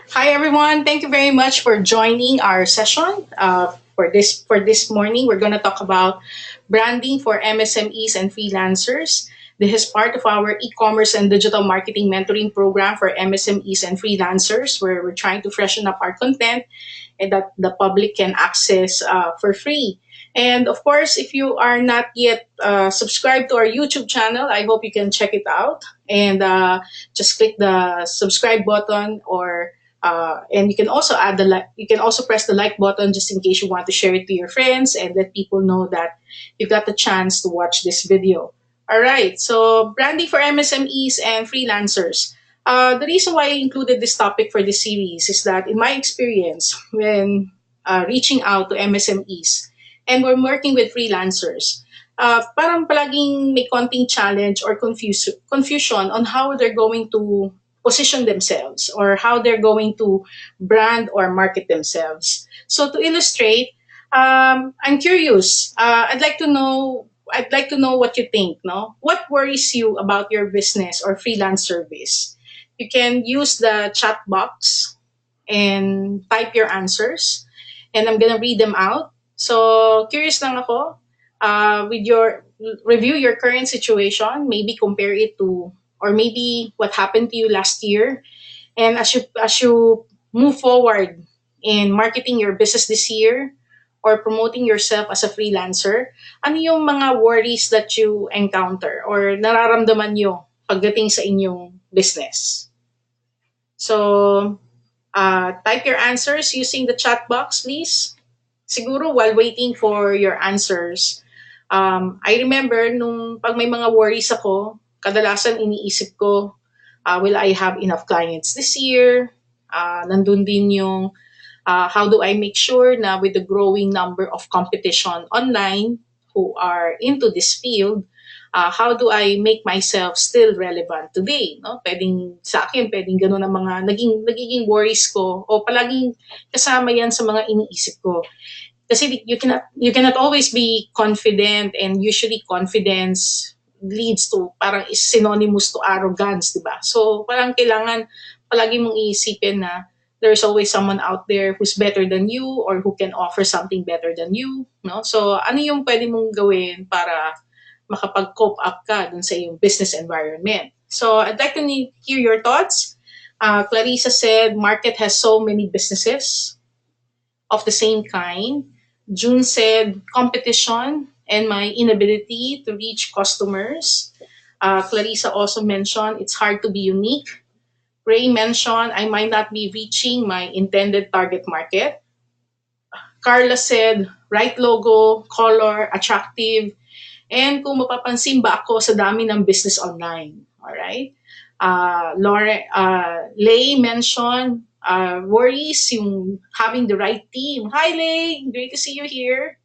Hi everyone. Thank you very much for joining our session. For this morning, we're going to talk about branding for MSMEs and freelancers. This is part of our e-commerce and digital marketing mentoring program for MSMEs and freelancers, where we're trying to freshen up our content and that the public can access for free. And of course, if you are not yet subscribed to our YouTube channel, I hope you can check it out and just click the subscribe button or and you can also add the like. You can also press the like button just in case you want to share it to your friends and let people know that you got the chance to watch this video. All right. So branding for MSMEs and freelancers. The reason why I included this topic for this series is that in my experience, when reaching out to MSMEs and we're working with freelancers, parang palaging may konting challenge or confusion on how they're going to position themselves or how they're going to brand or market themselves. So to illustrate, I'm curious. I'd like to know what you think. No, what worries you about your business or freelance service? You can use the chat box and type your answers, and I'm gonna read them out. So curious lang ako. With your review your current situation, maybe compare it to or maybe what happened to you last year, and as you move forward in marketing your business this year or promoting yourself as a freelancer, ano yung mga worries that you encounter or nararamdaman nyo pagdating sa inyong business? So, type your answers using the chat box, please. Siguro while waiting for your answers, I remember nung pag may mga worries ako, kadalasan iniisip ko, will I have enough clients this year? Nandun din yung how do I make sure na with the growing number of competition online who are into this field, how do I make myself still relevant today? No? Pwedeng ganun ang mga nagiging worries ko o palaging kasama yan sa mga iniisip ko. Kasi you cannot always be confident, and usually confidence leads to parang is synonymous to arrogance, di ba? So parang kailangan palagi mong iisipin na there's always someone out there who's better than you or who can offer something better than you, no? So ano yung pwede mong gawin para makapag-cope up ka dun sa iyong business environment? So I'd like to hear your thoughts. Clarissa said market has so many businesses of the same kind. June said competition and my inability to reach customers. Clarissa also mentioned it's hard to be unique. Ray mentioned I might not be reaching my intended target market. Carla said right logo, color, attractive, and kung mapapansin ba ako sa dami ng business online. Alright? Lay mentioned worries yung having the right team. Hi Lay, great to see you here.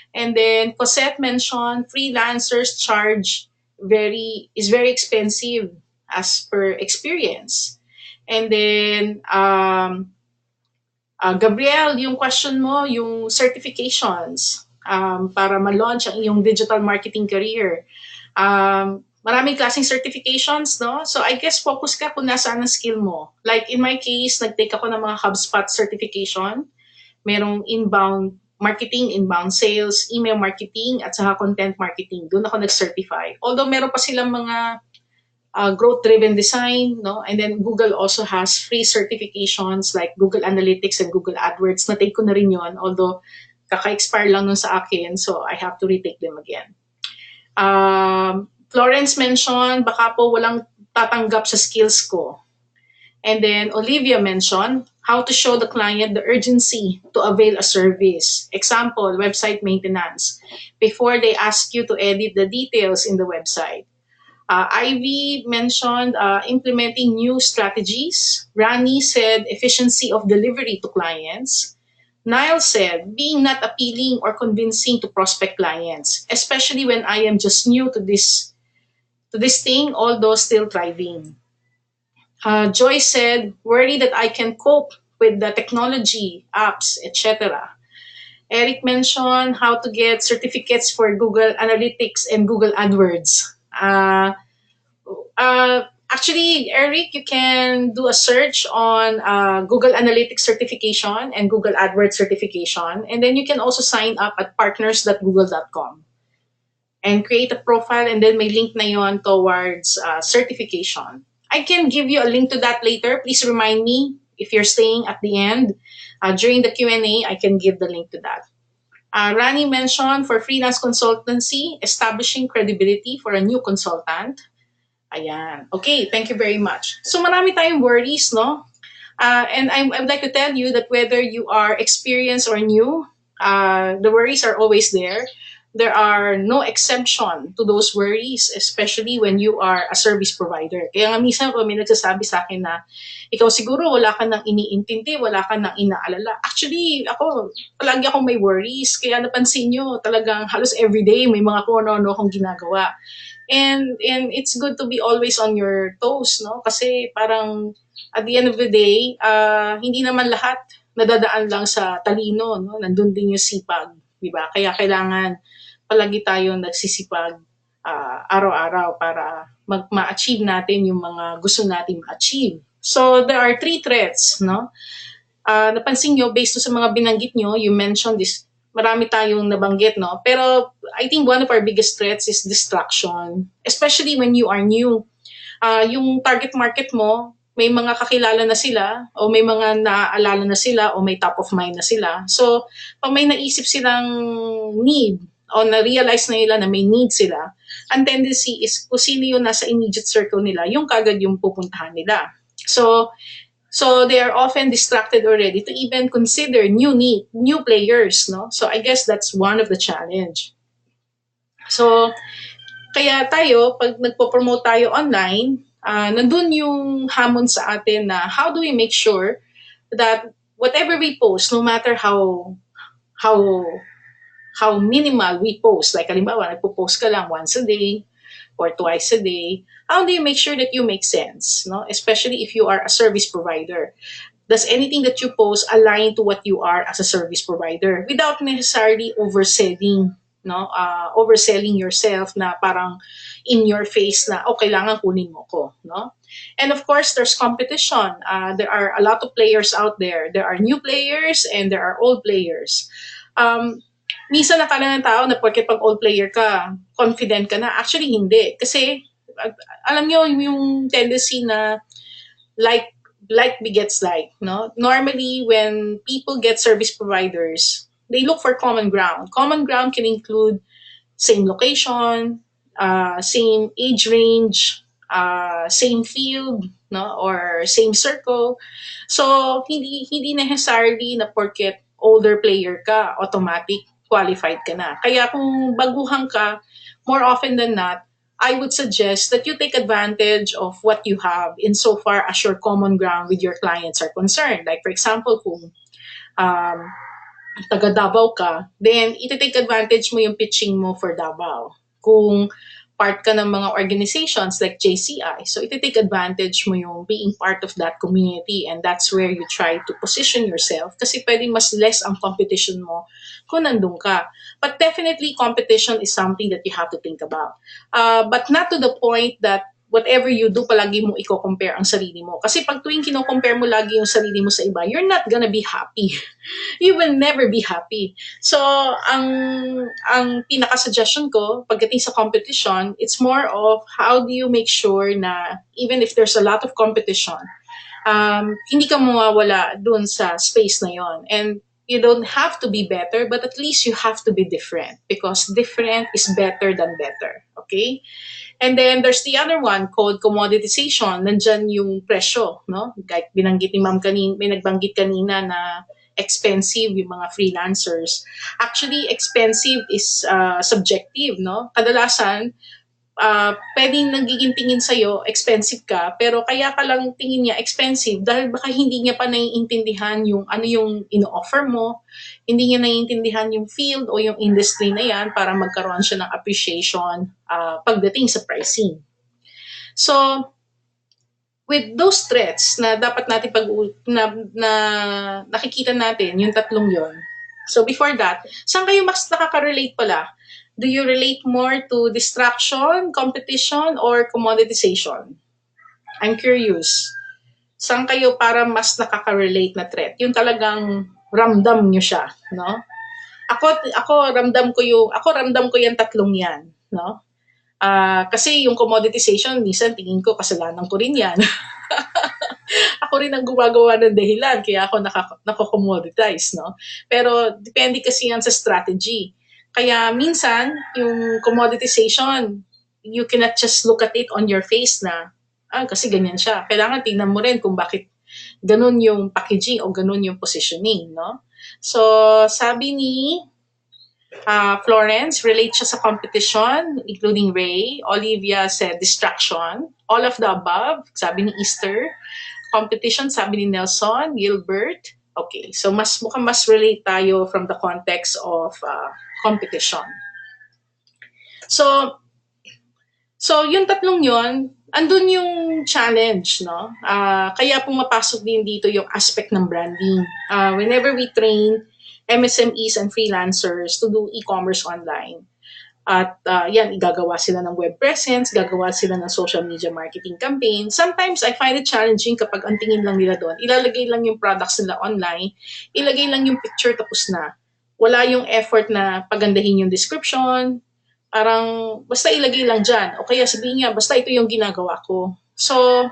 And then Cosette mentioned freelancers charge very expensive as per experience. And then Gabriel, yung question mo, yung certifications para ma-launch ang iyong digital marketing career. Maraming klaseng certifications, no? So I guess focus ka kung nasaan ang skill mo. Like in my case, nag-take ako ng mga HubSpot certification. Merong inbound marketing, inbound sales, email marketing, at saka content marketing. Doon ako nag-certify. Although meron pa silang mga growth-driven design, no? And then Google also has free certifications like Google Analytics and Google AdWords. Na-take ko na rin yun, although kaka-expire lang nun sa akin, so I have to retake them again. Florence mentioned, baka po walang tatanggap sa skills ko. And then Olivia mentioned, how to show the client the urgency to avail a service. Example, website maintenance. Before they ask you to edit the details in the website. Ivy mentioned implementing new strategies. Rani said efficiency of delivery to clients. Niall said being not appealing or convincing to prospect clients, especially when I am just new to this thing, although still thriving. Joy said worry that I can cope with the technology, apps, etc. Eric mentioned how to get certificates for Google Analytics and Google AdWords. Uh, Actually, Eric, you can do a search on Google Analytics certification and Google AdWords certification. And then you can also sign up at partners.google.com and create a profile, and then may link na yon towards certification. I can give you a link to that later. Please remind me if you're staying at the end. During the Q&A, I can give the link to that. Rani mentioned for freelance consultancy, establishing credibility for a new consultant. Ayan. Okay, thank you very much. So marami tayong worries, no? And I would like to tell you that whether you are experienced or new, the worries are always there. There are no exemption to those worries, especially when you are a service provider. Kaya nga minsan po may nagsasabi sa akin na, ikaw siguro wala ka nang iniintindi, wala ka nang inaalala. Actually, ako, palagi akong may worries. Kaya napansin nyo, talagang halos everyday may mga kung ano-ano akong ginagawa. And it's good to be always on your toes, no? Kasi parang at the end of the day, hindi naman lahat nadadaan lang sa talino, no? Nandun din yung sipag, di ba? Kaya kailangan palagi tayong nagsisipag araw-araw para ma-achieve natin yung mga gusto natin ma-achieve. So there are three threats, no? Napansin nyo, based sa mga binanggit nyo, you mentioned this, marami tayong nabanggit, no? Pero I think one of our biggest threats is distraction, especially when you are new. Yung target market mo, may mga kakilala na sila, o may mga naaalala na sila, o may top of mind na sila. So, pag may naisip silang need, o na-realize na nila na may need sila, ang tendency is kung sino yung nasa immediate circle nila, yung kagad yung pupuntahan nila. So they are often distracted already to even consider new players, no? So I guess that's one of the challenge. So kaya tayo, pag nagpo-promote tayo online, nandun yung hamon sa atin na how do we make sure that whatever we post, no matter how how minimal we post, like halimbawa, nagpo-post ka lang once a day or twice a day, how do you make sure that you make sense, no? Especially if you are a service provider. Does anything that you post align to what you are as a service provider without necessarily overselling, no? Overselling yourself na parang in your face na, oh, kailangan kunin mo ko, no? And of course, there's competition. There are a lot of players out there. There are new players and there are old players. Minsan nakala ng tao na porket pag old player ka, confident ka na. Actually, hindi. Kasi, alam nyo, yung tendency na like begets like, no? Normally, when people get service providers, they look for common ground. Common ground can include same location, same age range, same field, no? Or same circle. So, hindi necessarily na porket older player ka, automatic qualified ka na. Kaya kung baguhan ka, more often than not, I would suggest that you take advantage of what you have insofar as your common ground with your clients are concerned. Like for example, kung um, taga Davao ka, then iti-take advantage mo yung pitching mo for Davao. Kung part ka ng mga organizations like JCI, so iti-take advantage mo yung being part of that community, and that's where you try to position yourself kasi pwedeng mas less ang competition mo kung nandun ka. But definitely, competition is something that you have to think about. But not to the point that whatever you do, palagi mo i-compare ang sarili mo. Kasi pag tuwing kino-compare mo lagi yung sarili mo sa iba, you're not gonna be happy. You will never be happy. So, ang pinaka-suggestion ko, pagdating sa competition, it's more of how do you make sure na even if there's a lot of competition, hindi ka mawawala dun sa space na yon. And you don't have to be better, but at least you have to be different because different is better than better. Okay? And then there's the other one called commoditization. Nandyan yung presyo, no? Like binanggit ni Ma'am kanina, may nagbanggit kanina na expensive yung mga freelancers. Actually, expensive is subjective, no? Kadalasan, pwedeng nagiging tingin sa'yo, expensive ka, pero kaya ka lang tingin niya expensive dahil baka hindi niya pa naiintindihan yung ano yung ino-offer mo, hindi niya naiintindihan yung field o yung industry na yan para magkaroon siya ng appreciation pagdating sa pricing. So, with those threats na dapat natin na nakikita natin, yung tatlong yon. So before that, saan kayo mas nakaka-relate pala? Do you relate more to distraction, competition, or commoditization? I'm curious. Saan kayo para mas nakaka-relate na threat? Yung talagang ramdam nyo siya, no? Ako ramdam ko yung tatlong yan, no? Kasi yung commoditization, minsan tingin ko kasalanan ko rin yan. Ako rin ang gumagawa ng dahilan kaya ako nako-commoditize, no? Pero depende kasi yan sa strategy. Kaya minsan, yung commoditization, you cannot just look at it on your face na, kasi ganyan siya. Kailangan tingnan mo rin kung bakit ganun yung packaging o ganun yung positioning, no? So, sabi ni Florence, relate siya sa competition, including Ray. Olivia said distraction. All of the above, sabi ni Easter. Competition, sabi ni Nelson. Gilbert. Okay, so mukhang mas relate tayo from the context of competition. So, yung tatlong yon, andun yung challenge, no? Kaya pumapasok din dito yung aspect ng branding. Whenever we train MSMEs and freelancers to do e-commerce online, at yan, igagawa sila ng web presence, gagawa sila ng social media marketing campaign. Sometimes I find it challenging kapag ang tingin lang nila doon, ilalagay lang yung products nila online, ilagay lang yung picture tapos na. Wala yung effort na pagandahin yung description, parang basta ilagay lang dyan. O kaya sabihin niya, basta ito yung ginagawa ko. So,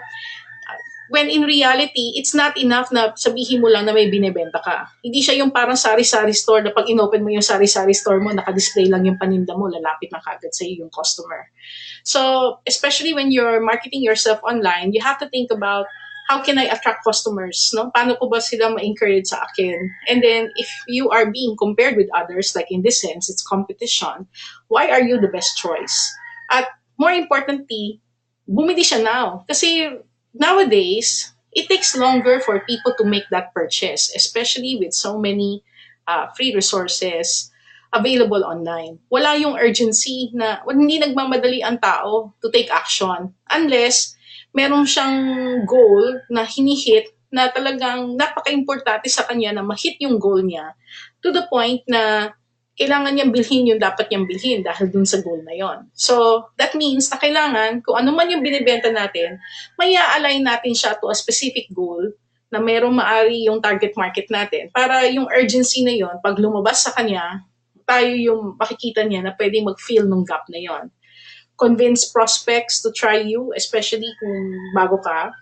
when in reality, it's not enough na sabihin mo lang na may binebenta ka. Hindi siya yung parang sari-sari store na pag inopen mo yung sari-sari store mo, naka-display lang yung paninda mo, lalapit na kagad sa yung customer. So, especially when you're marketing yourself online, you have to think about how can I attract customers? No? Paano ko ba sila ma-encourage sa akin? And then, if you are being compared with others, like in this sense, it's competition, why are you the best choice? At more importantly, bumili siya now. Kasi nowadays, it takes longer for people to make that purchase, especially with so many free resources available online. Wala yung urgency na hindi nagmamadali ang tao to take action unless meron siyang goal na hinihit na talagang napaka-importante sa kanya na ma-hit yung goal niya to the point na kailangan niyang bilhin yung dapat niyang bilhin dahil dun sa goal na yon. So, that means na kailangan, kung ano man yung binibenta natin, may a-align natin siya to a specific goal na merong maari yung target market natin para yung urgency na yon, pag lumabas sa kanya, tayo yung makikita niya na pwedeng mag-fill ng gap na yon. Convince prospects to try you, especially kung bago ka.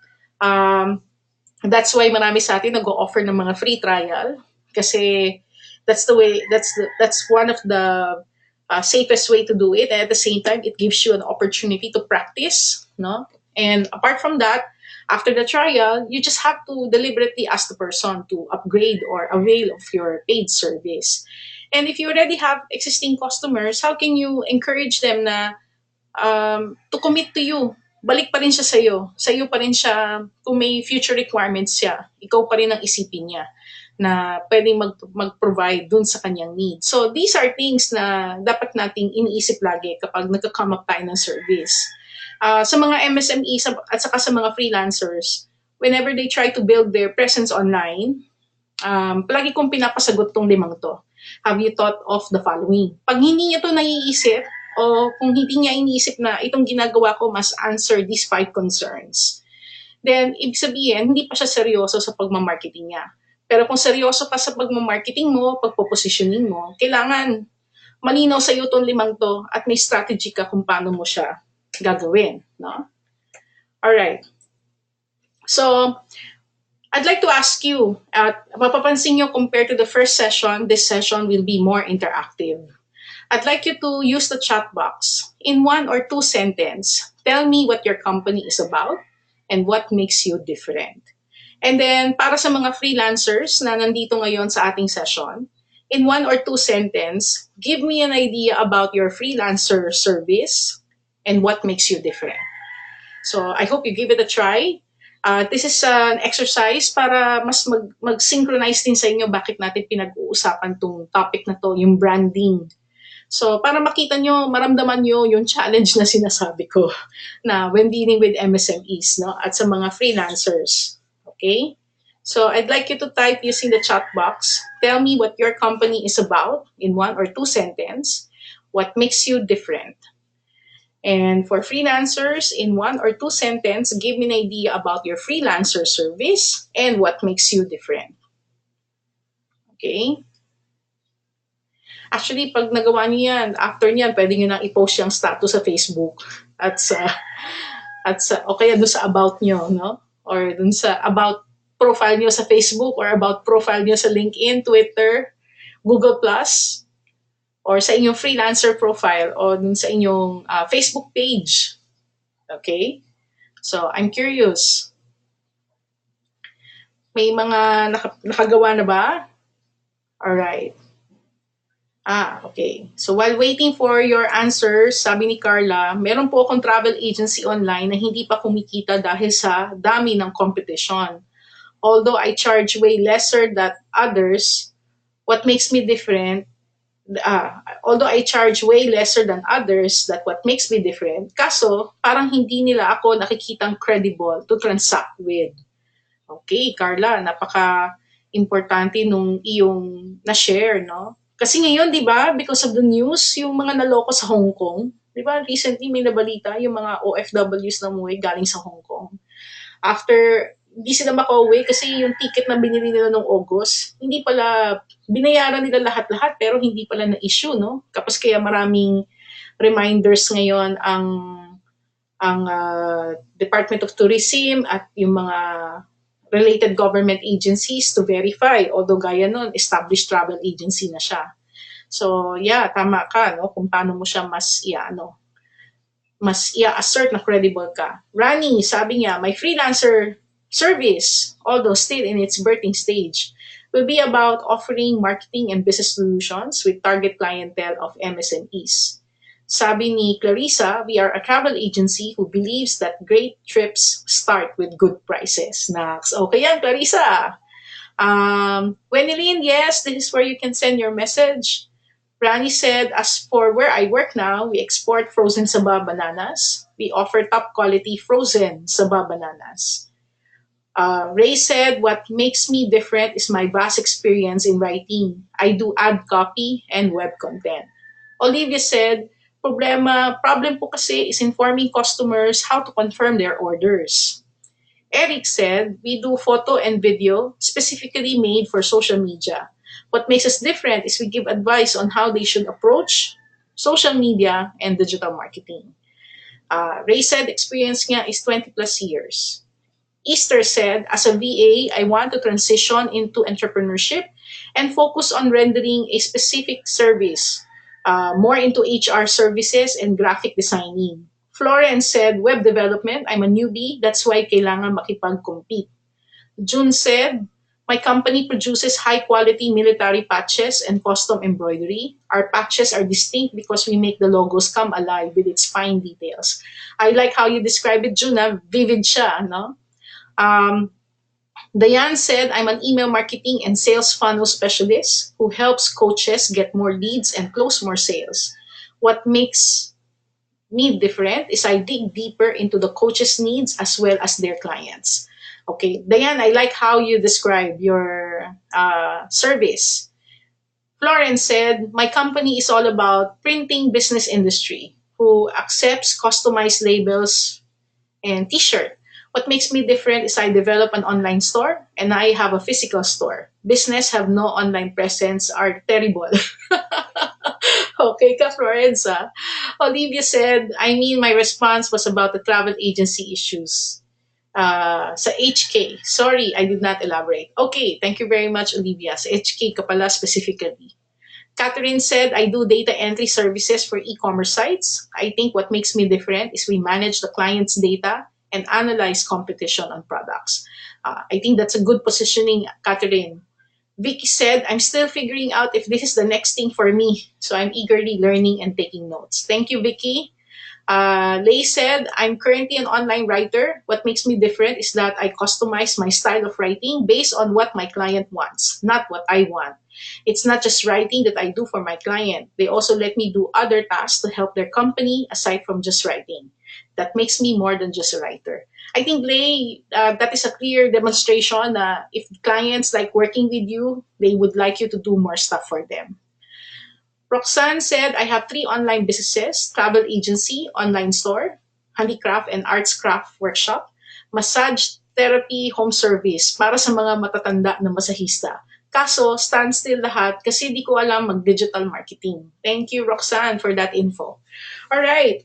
That's why marami sa atin nag-o-offer ng mga free trial kasi that's the way, that's one of the safest way to do it. And at the same time, it gives you an opportunity to practice, no? And apart from that, after the trial, you just have to deliberately ask the person to upgrade or avail of your paid service. And if you already have existing customers, how can you encourage them na to commit to you? Balik pa rin siya sa'yo. Sa'yo pa rin siya, kung may future requirements siya, ikaw pa rin ang isipin niya na pwedeng mag-provide dun sa kanyang needs. So these are things na dapat nating iniisip lagi kapag nagka-come up tayo ng service. Sa mga MSMEs at saka sa mga freelancers, whenever they try to build their presence online, palagi kong pinapasagot tong limang to. Have you thought of the following? Pag hindi niya to naiisip, o kung hindi niya iniisip na itong ginagawa ko must answer these 5 concerns, then ibig sabihin, hindi pa siya seryoso sa pagmamarketing niya. Pero kung seryoso ka sa pagmamarketing mo, pagpo-positioning mo, kailangan malinaw sa iyo itong limang to at may strategy ka kung paano mo siya gagawin. No? Alright. So, I'd like to ask you, mapapansin nyo compared to the first session, this session will be more interactive. I'd like you to use the chat box. In 1 or 2 sentences, tell me what your company is about and what makes you different. And then, para sa mga freelancers na nandito ngayon sa ating session, in 1 or 2 sentences, give me an idea about your freelancer service and what makes you different. So, I hope you give it a try. This is an exercise para mas mag-synchronize din sa inyo bakit natin pinag-uusapan tong topic na to, yung branding. So, para makita nyo, maramdaman nyo yung challenge na sinasabi ko na when dealing with MSMEs, no? At sa mga freelancers. Okay? So, I'd like you to type using the chat box. Tell me what your company is about in 1 or 2 sentences. What makes you different? And for freelancers, in one or two sentence, give me an idea about your freelancer service and what makes you different. Okay? Actually, pag nagawa niyo yan, after niyan, pwede niyo nang i-post yung status sa Facebook at sa o kaya doon sa about niyo, no? Or doon sa about profile niyo sa Facebook or about profile niyo sa LinkedIn, Twitter, Google Plus, or sa inyong freelancer profile o dun sa inyong Facebook page. Okay? So, I'm curious. May mga nakagawa na ba? Alright. Okay. So, while waiting for your answers, sabi ni Carla, meron po akong travel agency online na hindi pa kumikita dahil sa dami ng competition. Although I charge way lesser than others, what makes me different although I charge way lesser than others, that what makes me different. Kaso, parang hindi nila ako nakikitang credible to transact with. Okay, Carla, napaka-importante nung iyong na-share, no? Kasi ngayon, di ba, because of the news, yung mga naloko sa Hong Kong, di ba, recently may nabalita yung mga OFWs na umuwi galing sa Hong Kong. After hindi sila makauwi kasi yung ticket na binili nila noong August, hindi pala, binayaran nila lahat-lahat pero hindi pala na-issue, no? Kapag kaya maraming reminders ngayon ang Department of Tourism at yung mga related government agencies to verify. Although gaya nun, established travel agency na siya. So, yeah, tama ka, no? Kung paano mo siya mas i-assert na credible ka. Rani, sabi niya, my freelancer service, although still in its birthing stage, will be about offering marketing and business solutions with target clientele of MSMEs. Sabi ni Clarissa, we are a travel agency who believes that great trips start with good prices. Next. Okay yan, Clarissa. Wenelin, yes, this is where you can send your message. Rani said, as for where I work now, we export frozen saba bananas. We offer top quality frozen saba bananas. Ray said, what makes me different is my vast experience in writing. I do ad copy and web content. Olivia said, problem po kasi is informing customers how to confirm their orders. Eric said, we do photo and video specifically made for social media. What makes us different is we give advice on how they should approach social media and digital marketing. Ray said, experience niya is 20 plus years. Easter said, as a VA, I want to transition into entrepreneurship and focus on rendering a specific service, more into HR services and graphic designing. Florence said, web development, I'm a newbie, that's why kailangan makipag-compete. June said, my company produces high-quality military patches and custom embroidery. Our patches are distinct because we make the logos come alive with its fine details. I like how you describe it, June. Vivid siya, no? Diane said, I'm an email marketing and sales funnel specialist who helps coaches get more leads and close more sales. What makes me different is I dig deeper into the coach's needs as well as their clients. Okay, Diane, I like how you describe your service. Florence said, my company is all about printing business industry who accepts customized labels and t-shirt. What makes me different is I develop an online store and I have a physical store. Business have no online presence are terrible. Okay ka, Florence. Olivia said, my response was about the travel agency issues. Sa HK. Sorry, I did not elaborate. Okay, thank you very much, Olivia. Sa HK ka pala specifically. Catherine said, I do data entry services for e-commerce sites. I think what makes me different is we manage the client's data and analyze competition on products. I think that's a good positioning, Catherine. Vicky said, I'm still figuring out if this is the next thing for me. So I'm eagerly learning and taking notes. Thank you, Vicky. Lay said, I'm currently an online writer. What makes me different is that I customize my style of writing based on what my client wants, not what I want. It's not just writing that I do for my client. They also let me do other tasks to help their company aside from just writing. That makes me more than just a writer. I think, Lay, that is a clear demonstration that if clients like working with you, they would like you to do more stuff for them. Roxanne said, I have three online businesses: travel agency, online store, handicraft and arts craft workshop, massage therapy home service para sa mga matatanda na masahista. Kaso, standstill lahat kasi di ko alam mag-digital marketing. Thank you, Roxanne, for that info. Alright.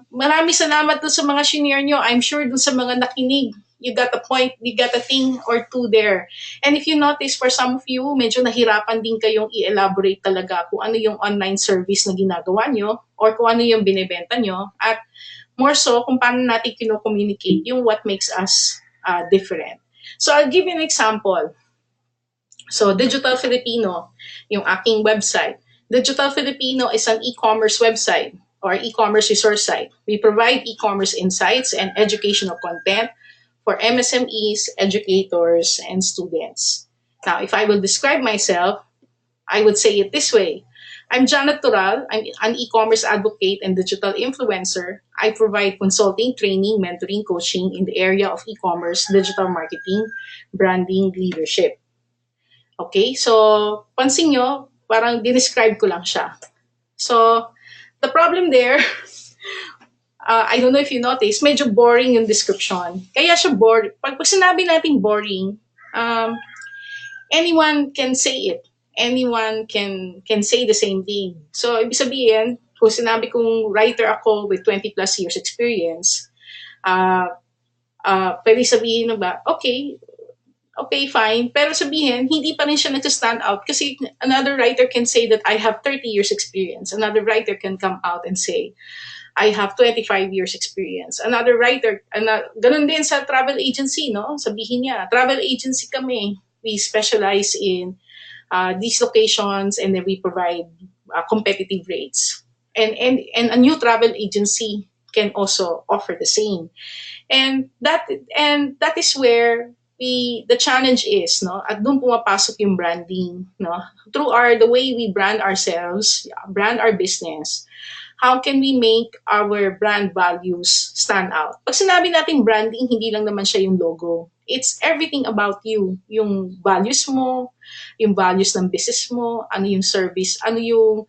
Maraming salamat dun sa mga senior nyo. I'm sure dun sa mga nakinig, you got a point, you got a thing or two there. And if you notice, for some of you, medyo nahirapan din kayong i-elaborate talaga kung ano yung online service na ginagawa nyo or kung ano yung binibenta nyo. At more so, kung paano natin kino-communicate yung what makes us different. So I'll give you an example. So Digital Filipino, yung aking website. Digital Filipino is an e-commerce website or e-commerce resource site. We provide e-commerce insights and educational content for MSMEs, educators, and students. Now, if I will describe myself, I would say it this way. I'm Janette Toral. I'm an e-commerce advocate and digital influencer. I provide consulting, training, mentoring, coaching in the area of e-commerce, digital marketing, branding, leadership. Okay, so pansin nyo, parang dinescribe ko lang siya. So, the problem there, I don't know if you notice, medyo boring yung description. Kaya siya boring. Pag sinabi natin boring, anyone can say it. Anyone can say the same thing. So, ibig sabihin, kung sinabi kong writer ako with 20 plus years experience, pwede sabihin na ba, okay, fine. Pero sabihin, hindi pa rin siya nag-stand out kasi another writer can say that I have 30 years experience. Another writer can come out and say, I have 25 years experience. Another writer, ganun din sa travel agency, no? Sabihin niya, travel agency kami. We specialize in these locations and then we provide competitive rates. And a new travel agency can also offer the same. And that is where the challenge is, no? At doon pumapasok yung branding, no? Through the way we brand ourselves, brand our business. How can we make our brand values stand out? Pag sinabi natin branding, hindi lang naman siya yung logo. It's everything about you. Yung values mo, yung values ng business mo, ano yung service, ano yung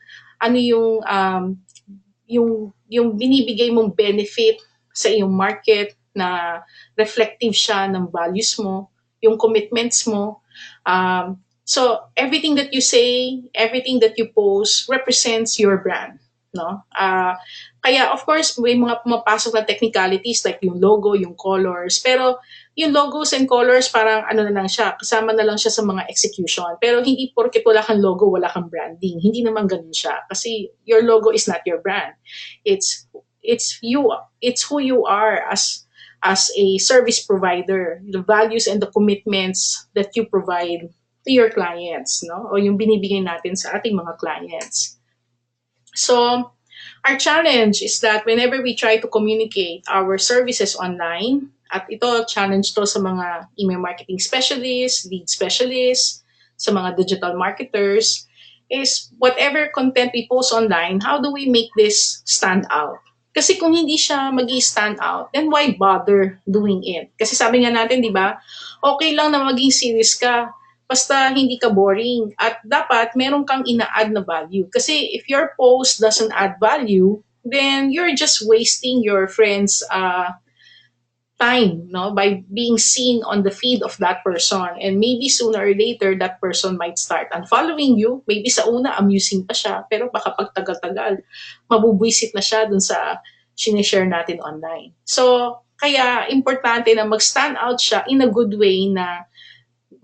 binibigay mong benefit sa iyong market na reflective siya ng values mo, yung commitments mo. So everything that you say, everything that you post represents your brand. No? Kaya of course may mga pumapasok na technicalities like yung logo, yung colors, pero yung logos and colors parang ano na lang siya, kasama na lang siya sa mga execution. Pero hindi porket wala kang logo, wala kang branding. Hindi naman ganun siya kasi your logo is not your brand. It's you, it's who you are as a service provider, the values and the commitments that you provide to your clients, no? O yung binibigay natin sa ating mga clients. So, our challenge is that whenever we try to communicate our services online, at ito, challenge to sa mga email marketing specialists, lead specialists, sa mga digital marketers, is whatever content we post online, how do we make this stand out? Kasi kung hindi siya mag-stand out, then why bother doing it? Kasi sabi nga natin, di ba, okay lang na maging serious ka, basta hindi ka boring. At dapat meron kang ina-add na value. Kasi if your post doesn't add value, then you're just wasting your friends' time, no, by being seen on the feed of that person. And maybe sooner or later, that person might start unfollowing you. Maybe sa una, amusing pa siya. Pero baka pag tagal-tagal, mabubwisit na siya dun sa sinishare natin online. So, kaya importante na mag-stand out siya in a good way na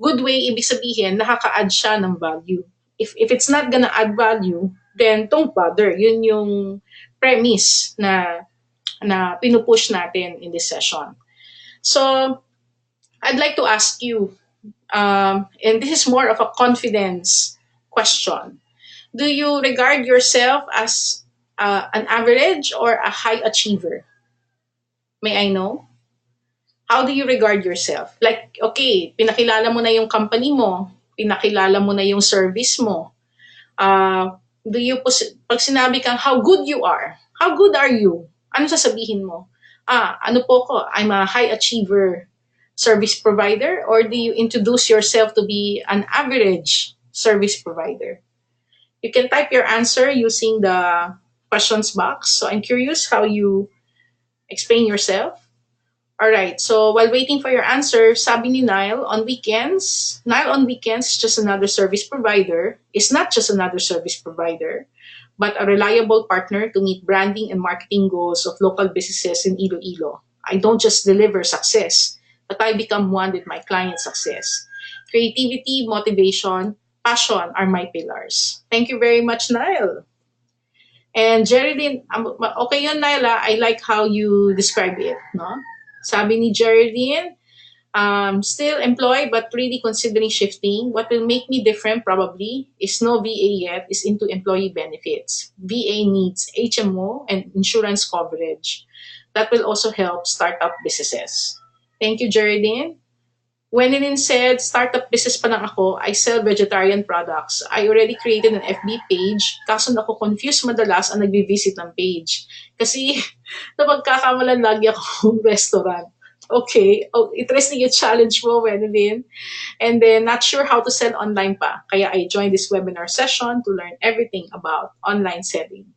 good way, ibig sabihin, nakaka-add siya ng value. If it's not gonna add value, then don't bother. Yun yung premise na pinupush natin in this session. So, I'd like to ask you, and this is more of a confidence question. Do you regard yourself as an average or a high achiever? May I know? How do you regard yourself? Like, okay, pinakilala mo na yung company mo, pinakilala mo na yung service mo. Pag sinabi kang how good you are you? Ano sasabihin mo? Ano po ko? I'm a high achiever service provider, or do you introduce yourself to be an average service provider? You can type your answer using the questions box. So I'm curious how you explain yourself. All right. So while waiting for your answer, sabi ni Nile on weekends is just another service provider. It's not just another service provider, but a reliable partner to meet branding and marketing goals of local businesses in Iloilo. I don't just deliver success, but I become one with my client success. Creativity, motivation, passion are my pillars. Thank you very much, Nile. And Geraldine, okay yun, Nyla. I like how you describe it, no? Sabi ni Geraldine, still employed but really considering shifting. What will make me different probably is no VA yet, is into employee benefits. VA needs HMO and insurance coverage. That will also help startup businesses. Thank you, Geraldine. When Lynn said, startup business pa lang ako, I sell vegetarian products. I already created an FB page, kaso ako confused madalas ang nagbi-visit ng page. Kasi napagkakamalan lagi ako restaurant. Okay, oh, interesting yung challenge mo, Wendelin. And then, not sure how to sell online pa. Kaya I joined this webinar session to learn everything about online selling.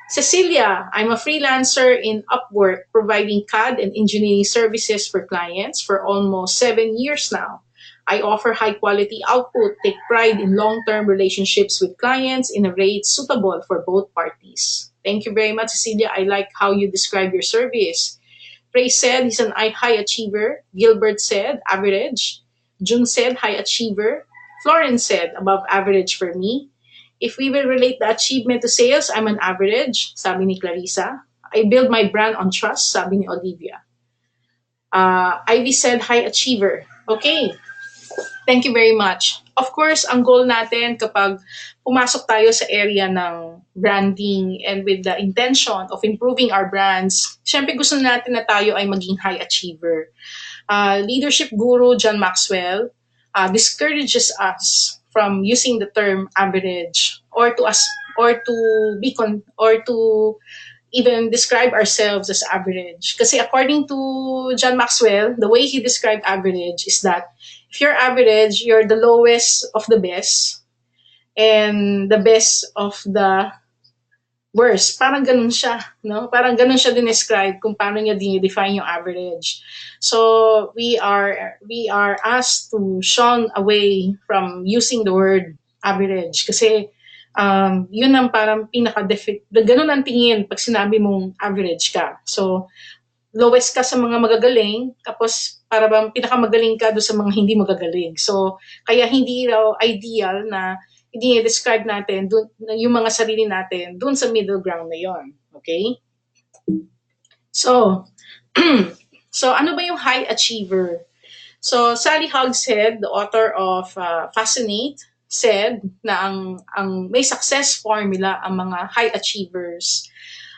Cecilia, I'm a freelancer in Upwork, providing CAD and engineering services for clients for almost 7 years now. I offer high quality output, take pride in long term relationships with clients in a rate suitable for both parties. Thank you very much, Cecilia. I like how you describe your service. Ray said he's an high achiever. Gilbert said average. June said high achiever. Florence said above average for me. If we will relate the achievement to sales, I'm an average, sabi ni Clarissa. I build my brand on trust, sabi ni Olivia. Ivy said high achiever. Okay, thank you very much. Of course, ang goal natin kapag pumasok tayo sa area ng branding and with the intention of improving our brands, syempre gusto natin na tayo ay maging high achiever. Leadership guru John Maxwell discourages us from using the term average or to us or to or to even describe ourselves as average. Kasi according to John Maxwell, the way he described average is that if you're average, you're the lowest of the best and the best of the worst. Parang ganun siya, no? Parang ganun siya din-describe kung paano niya define yung average. So we are asked to shun away from using the word average kasi yun ang parang ganun ang tingin pag sinabi mong average ka. So lowest ka sa mga magagaling, tapos para bang pinakamagaling ka doon sa mga hindi magagaling. So, kaya hindi raw ideal na i-describe natin dun, yung mga sarili natin doon sa middle ground na yon. Okay? So, so ano ba yung high achiever? So, Sally Hogshead, the author of Fascinate, said na ang may success formula ang mga high achievers.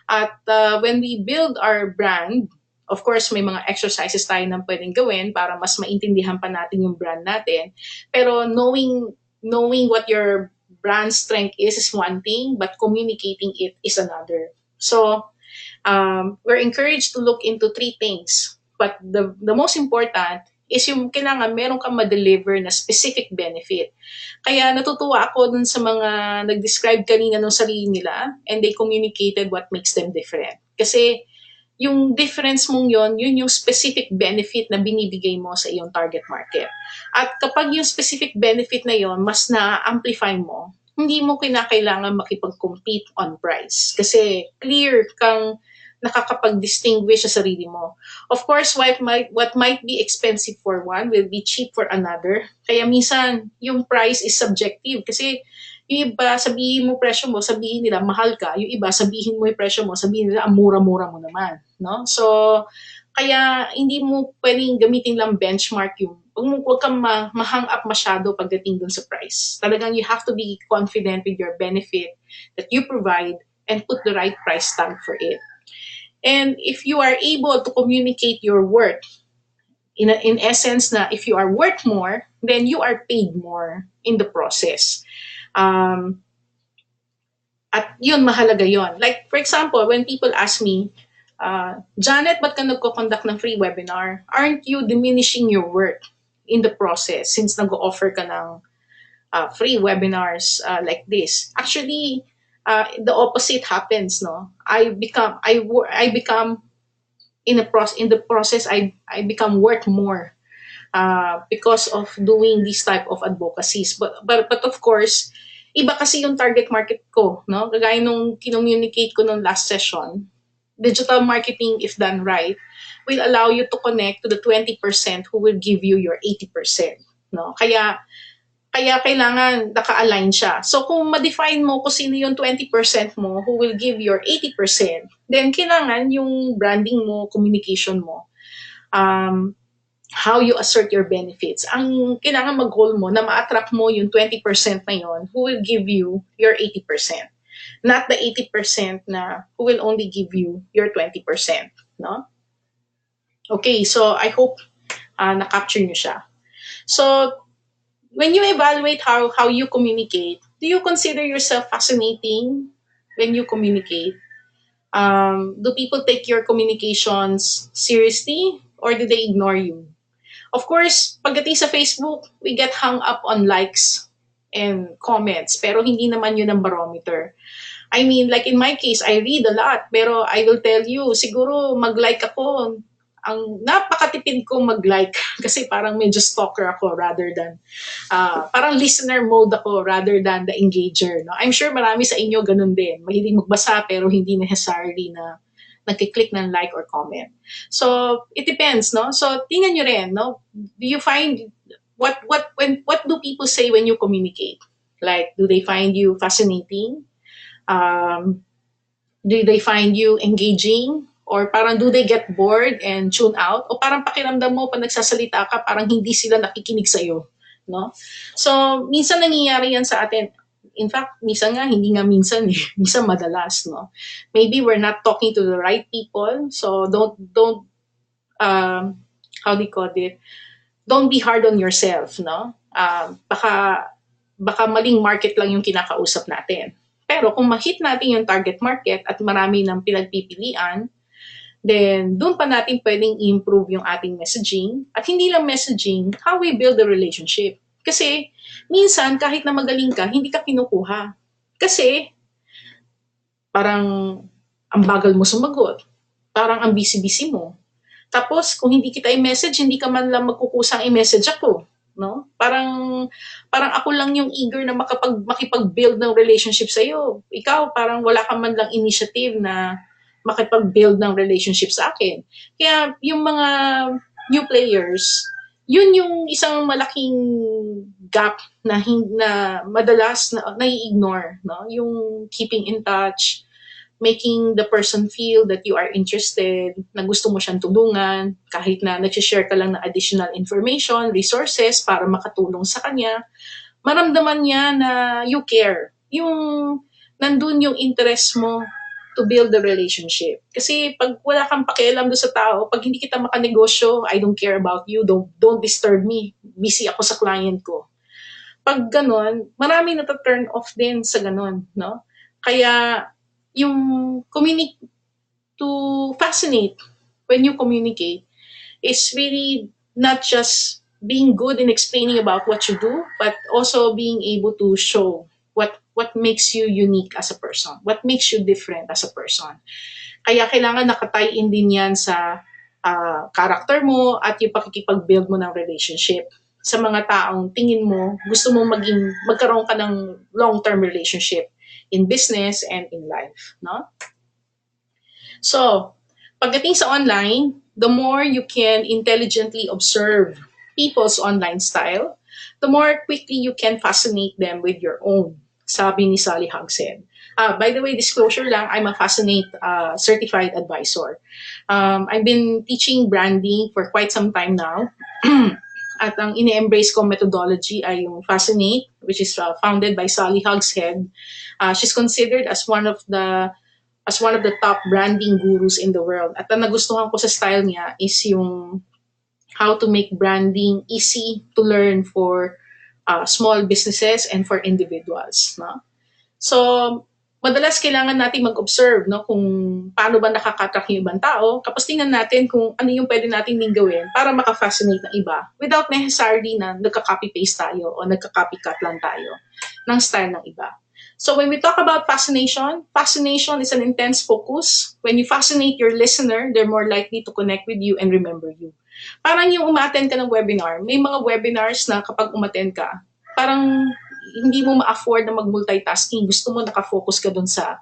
At when we build our brand, of course, may mga exercises tayo na pwedeng gawin para mas maintindihan pa natin yung brand natin. Pero knowing what your brand strength is one thing, but communicating it is another. So, we're encouraged to look into three things. But the most important is yung kailangan meron kang ma-deliver na specific benefit. Kaya natutuwa ako dun sa mga nag-describe kanina ng sarili nila and they communicated what makes them different. Kasi yung difference mong yun yung specific benefit na binibigay mo sa iyong target market. At kapag yung specific benefit na yon mas na-amplify mo, hindi mo kinakailangan makipag-compete on price. Kasi clear kang nakakapag-distinguish sa sarili mo. Of course, what might be expensive for one will be cheap for another. Kaya minsan, yung price is subjective. Kasi yung iba, sabihin mo presyo mo, sabihin nila mahal ka. Yung iba, sabihin mo yung presyo mo, sabihin nila ang mura-mura mo naman. No? So, kaya hindi mo pwedeng gamitin lang benchmark yung huwag kang ma-hang up masyado pagdating dun sa price. Talagang you have to be confident with your benefit that you provide and put the right price tag for it. And if you are able to communicate your worth, in essence na if you are worth more, then you are paid more in the process. At yun, mahalaga yun. Like, for example, when people ask me, Janet, ba't ka nagko-conduct ng free webinar? Aren't you diminishing your worth in the process since nag-offer ka ng free webinars like this. Actually, the opposite happens. No, I become in the process. I become worth more because of doing this type of advocacies. But of course, iba kasi yung target market ko, no? Kagaya nung kinommunicate ko nung last session, digital marketing, if done right, will allow you to connect to the 20% who will give you your 80%, no? Kaya kailangan naka-align siya. So kung ma-define mo kung sino yung 20% mo who will give your 80%, then kailangan yung branding mo, communication mo, um, how you assert your benefits. Ang kailangan mag-goal mo na ma-attract mo yung 20% na yon who will give you your 80%. Not the 80% na who will only give you your 20%. No? Okay, so I hope na-capture nyo siya. So, when you evaluate how you communicate, do you consider yourself fascinating when you communicate? Do people take your communications seriously or do they ignore you? Of course, pagdating sa Facebook, we get hung up on likes and comments, pero hindi naman yun ang barometer. I mean, like in my case, I read a lot, pero I will tell you, siguro mag-like ako. Ang napakatipid ko mag-like kasi parang medyo stalker ako rather than, parang listener mode ako rather than the engager. No? I'm sure marami sa inyo ganun din. Mahilig magbasa pero hindi necessarily na nagkiklik ng like or comment. So, it depends, no? So, tingnan nyo rin, no? Do you find, what do people say when you communicate? Like, do they find you fascinating? Um, do they find you engaging? Or parang do they get bored and tune out? O parang pakiramdam mo pag nagsasalita ka, parang hindi sila nakikinig sa'yo, no? So, minsan nangyayari yan sa atin. In fact, minsan nga, hindi nga minsan, minsan madalas, no? Maybe we're not talking to the right people, so don't, how do you call it? Don't be hard on yourself, no? Baka maling market lang yung kinakausap natin. Pero kung ma-hit natin yung target market at marami ng pinagpipilian, then doon pa natin pwedeng improve yung ating messaging. At hindi lang messaging, how we build the relationship. Kasi minsan kahit na magaling ka, hindi ka kinukuha. Kasi parang ang bagal mo sumagot. Parang ang busy-busy mo. Tapos kung hindi kita i-message, hindi ka man lang magkukusang i-message ako. No? Parang ako lang yung eager na makipag-build ng relationship sa iyo. Ikaw parang wala ka man lang initiative na makipag-build ng relationship sa akin. Kaya yung mga new players, yun yung isang malaking gap na madalas na nai-ignore, no? Yung keeping in touch, making the person feel that you are interested, na gusto mo siyang tulungan, kahit na nag-share ka lang ng additional information, resources para makatulong sa kanya, maramdaman niya na you care. Yung nandun yung interest mo to build the relationship. Kasi pag wala kang pakialam doon sa tao, pag hindi kita makanegosyo, I don't care about you, don't disturb me. Busy ako sa client ko. Pag ganon, marami na turn off din sa ganon, no? Kaya yung to fascinate when you communicate is really not just being good in explaining about what you do, but also being able to show what makes you unique as a person, what makes you different as a person. Kaya kailangan nakatay in din yan sa character mo at yung pakikipag-build mo ng relationship sa mga taong tingin mo gusto mo magkaroon ka ng long-term relationship in business and in life, no? So, pagdating sa online, the more you can intelligently observe people's online style, the more quickly you can fascinate them with your own, sabi ni Sally Hogshead. By the way, disclosure lang, I'm a Fascinate certified advisor. I've been teaching branding for quite some time now. At ang ini-embrace ko methodology ay yung Fascinate, which is founded by Sally Hogshead. She's considered as one of the top branding gurus in the world. At ang nagustuhan ko sa style niya is yung how to make branding easy to learn for small businesses and for individuals. No? So, madalas kailangan natin mag-observe, no, kung paano ba nakaka-attract yung ibang tao. Tapos tingnan natin kung ano yung pwede natin din gawin para maka-fascinate ng iba without necessarily na nagka-copy-paste tayo o nagka-copycat lang tayo ng style ng iba. So when we talk about fascination, fascination is an intense focus. When you fascinate your listener, they're more likely to connect with you and remember you. Parang yung umattend ka ng webinar, may mga webinars na kapag umattend ka, parang hindi mo ma-afford na mag-multitasking. Gusto mo nakafocus ka dun sa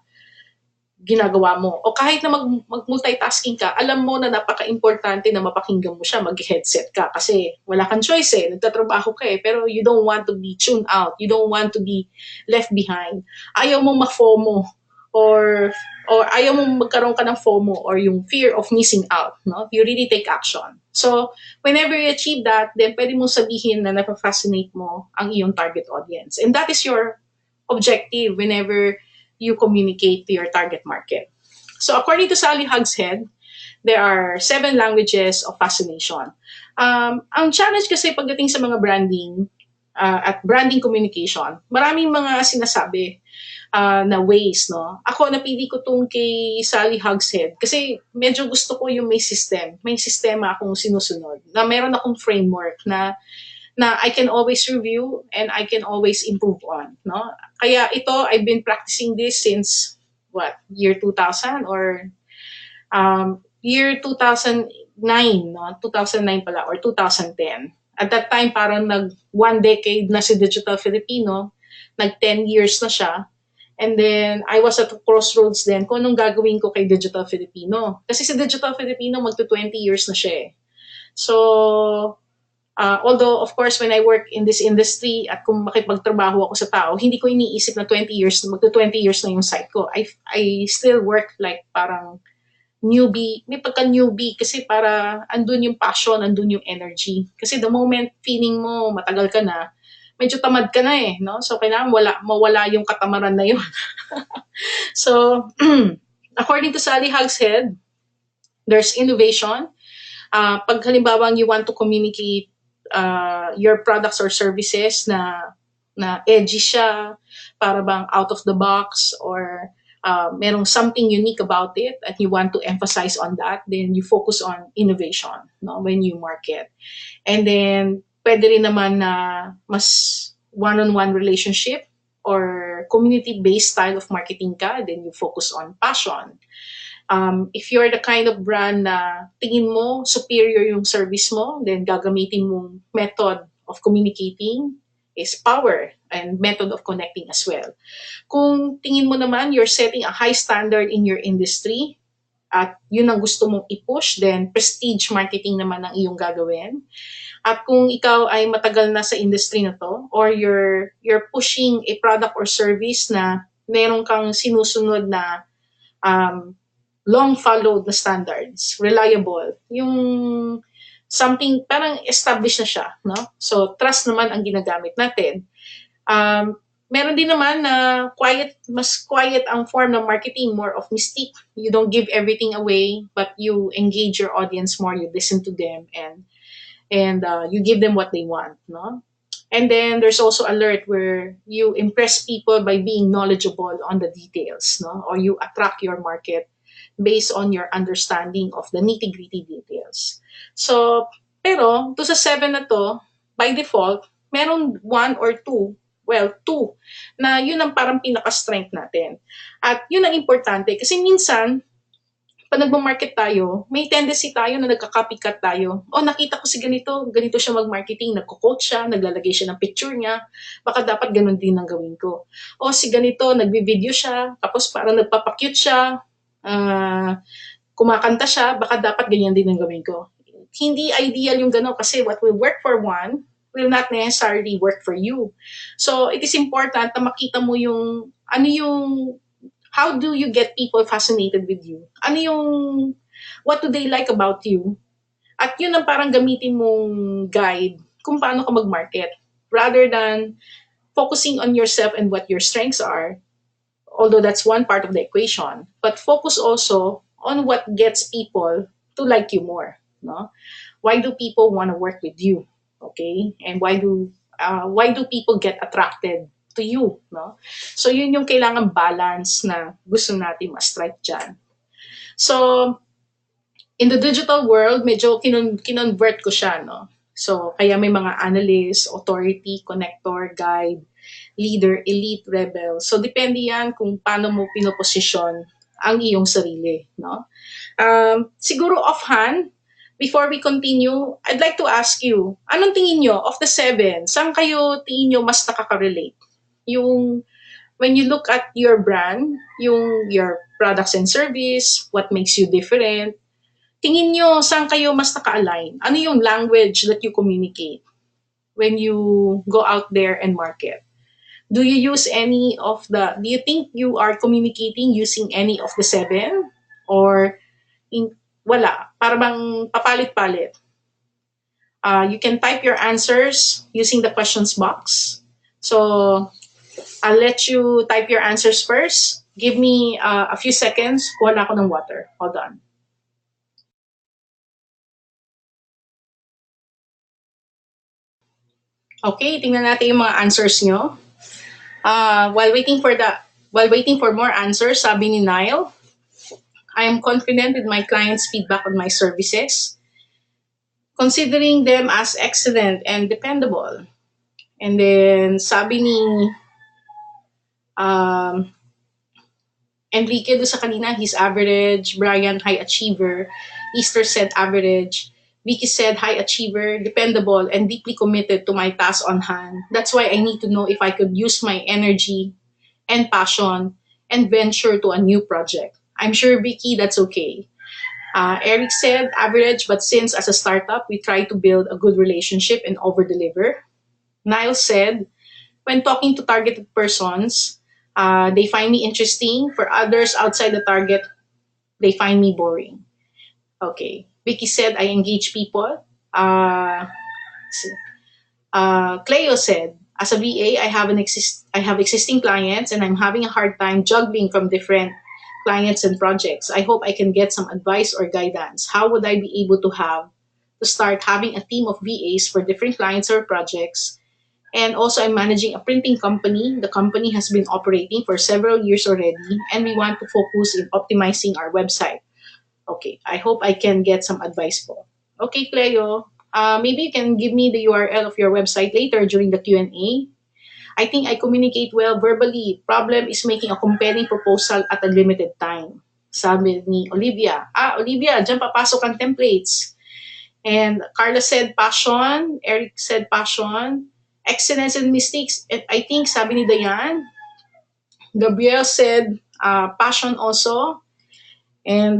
ginagawa mo. O kahit na mag-multitasking ka, alam mo na napaka-importante na mapakinggan mo siya, mag-headset ka. Kasi wala kang choice eh, nagtatrabaho ka eh, pero you don't want to be tuned out. You don't want to be left behind. Ayaw mo ma-FOMO or ayaw mo magkaroon ka ng FOMO or yung fear of missing out. No? You really take action. So, whenever you achieve that, then pwede mong sabihin na napafascinate mo ang iyong target audience. And that is your objective whenever you communicate to your target market. So according to Sally Hugshead, there are 7 languages of fascination. Ang challenge kasi pagdating sa mga branding at branding communication, maraming mga sinasabi na ways, no? Ako, napili ko tong kay Sally Hugshead kasi medyo gusto ko yung may system. May sistema akong sinusunod. Na meron akong framework na I can always review and I can always improve on, no? Kaya ito, I've been practicing this since what, year 2000 or year 2009, no? 2009 pala or 2010. At that time, parang nag 1 decade na si Digital Filipino, nag 10 years na siya. And then, I was at a crossroads then kung anong gagawin ko kay Digital Filipino. Kasi si Digital Filipino, magto 20 years na siya eh. So, although, of course, when I work in this industry at kung makipagtrabaho ako sa tao, hindi ko iniisip na 20 years, magto 20 years na yung site ko. I still work like parang newbie. May pagka-newbie kasi para andun yung passion, andun yung energy. Kasi the moment feeling mo matagal ka na, medyo tamad ka na eh, no? So, kailangan mawala yung katamaran na yun. So, according to Sally Hugshead, there's innovation. Pag halimbawa you want to communicate your products or services na edgy siya, para bang out of the box or merong something unique about it and you want to emphasize on that, then you focus on innovation, no, when you market. And then pwede rin naman na mas one-on-one relationship or community-based style of marketing ka, then you focus on passion. If you're the kind of brand na tingin mo superior yung service mo, then gagamitin mong method of communicating is power and method of connecting as well. Kung tingin mo naman you're setting a high standard in your industry at yun ang gusto mong i-push, then prestige marketing naman ang iyong gagawin. At kung ikaw ay matagal na sa industry na to or you're pushing a product or service na meron kang sinusunod na long followed na standards, reliable, yung something parang established na siya, no? So trust naman ang ginagamit natin. Meron din naman na mas quiet ang form ng marketing, more of mystique. You don't give everything away, but you engage your audience more, you listen to them and you give them what they want, no? And then there's also alert where you impress people by being knowledgeable on the details, no? Or you attract your market based on your understanding of the nitty-gritty details. So, pero, to sa 7 na to, by default, meron 1 or 2, well, 2, na yun ang parang pinaka-strength natin. At yun ang importante, kasi minsan, pag nagmamarket tayo, may tendency tayo na nagka-copycat tayo. O, nakita ko si ganito siya mag-marketing, nagko-quote siya, naglalagay siya ng picture niya, baka dapat ganun din ang gawin ko. O, si ganito, nagbi-video siya, tapos parang nagpapakute siya, kumakanta siya, baka dapat ganyan din ang gawin ko. Hindi ideal yung gano'n kasi what will work for one will not necessarily work for you. So, it is important na makita mo yung, how do you get people fascinated with you? What do they like about you? At yun ang parang gamitin mong guide kung paano ka mag-market. Rather than focusing on yourself and what your strengths are, although that's one part of the equation, but focus also on what gets people to like you more, no? Why do people want to work with you, okay? And why do people get attracted to you, no? So yun yung kailangan balance na gusto natin ma-strike dyan. So, in the digital world, medyo kinonvert ko siya, no? So, kaya may mga analyst, authority, connector, guide, leader, elite, rebel. So, depende yan kung paano mo pinoposisyon ang iyong sarili, no? Siguro offhand, before we continue, I'd like to ask you, anong tingin nyo of the seven? Saan kayo tingin nyo mas nakaka-relate? Yung when you look at your brand, your products and service, what makes you different, tingin nyo saan kayo mas naka-align? Ano yung language that you communicate when you go out there and market? Do you use do you think you are communicating using any of the seven? Or wala? Para bang papalit-palit? You can type your answers using the questions box. So, I'll let you type your answers first. Give me a few seconds. Kuha na ako ng water. Hold on. Okay, tingnan natin yung mga answers nyo. While waiting for more answers, sabi ni Nile, I am confident with my clients' feedback on my services, considering them as excellent and dependable. And then sabi ni Enrique do sa kanina, he's average. Brian, high achiever. Easter said average. Vicky said high achiever, dependable, and deeply committed to my task on hand. That's why I need to know if I could use my energy and passion and venture to a new project. I'm sure, Vicky, that's okay. Eric said average, but since as a startup, we try to build a good relationship and over-deliver. Niall said, when talking to targeted persons, they find me interesting. For others outside the target, they find me boring. Okay. Vicky said, I engage people. Cleo said, as a VA, I have existing clients and I'm having a hard time juggling from different clients and projects. I hope I can get some advice or guidance. How would I be able to start having a team of VAs for different clients or projects? And also, I'm managing a printing company. The company has been operating for several years already, and we want to focus in optimizing our website. Okay, I hope I can get some advice po. Okay, Cleo, maybe you can give me the URL of your website later during the Q&A. I think I communicate well verbally. Problem is making a compelling proposal at a limited time. Sabi ni Olivia. Olivia, dyan papasok ang templates. And Carla said passion. Eric said passion. Excellence and mistakes. I think sabi ni Dayan. Gabriel said passion also. And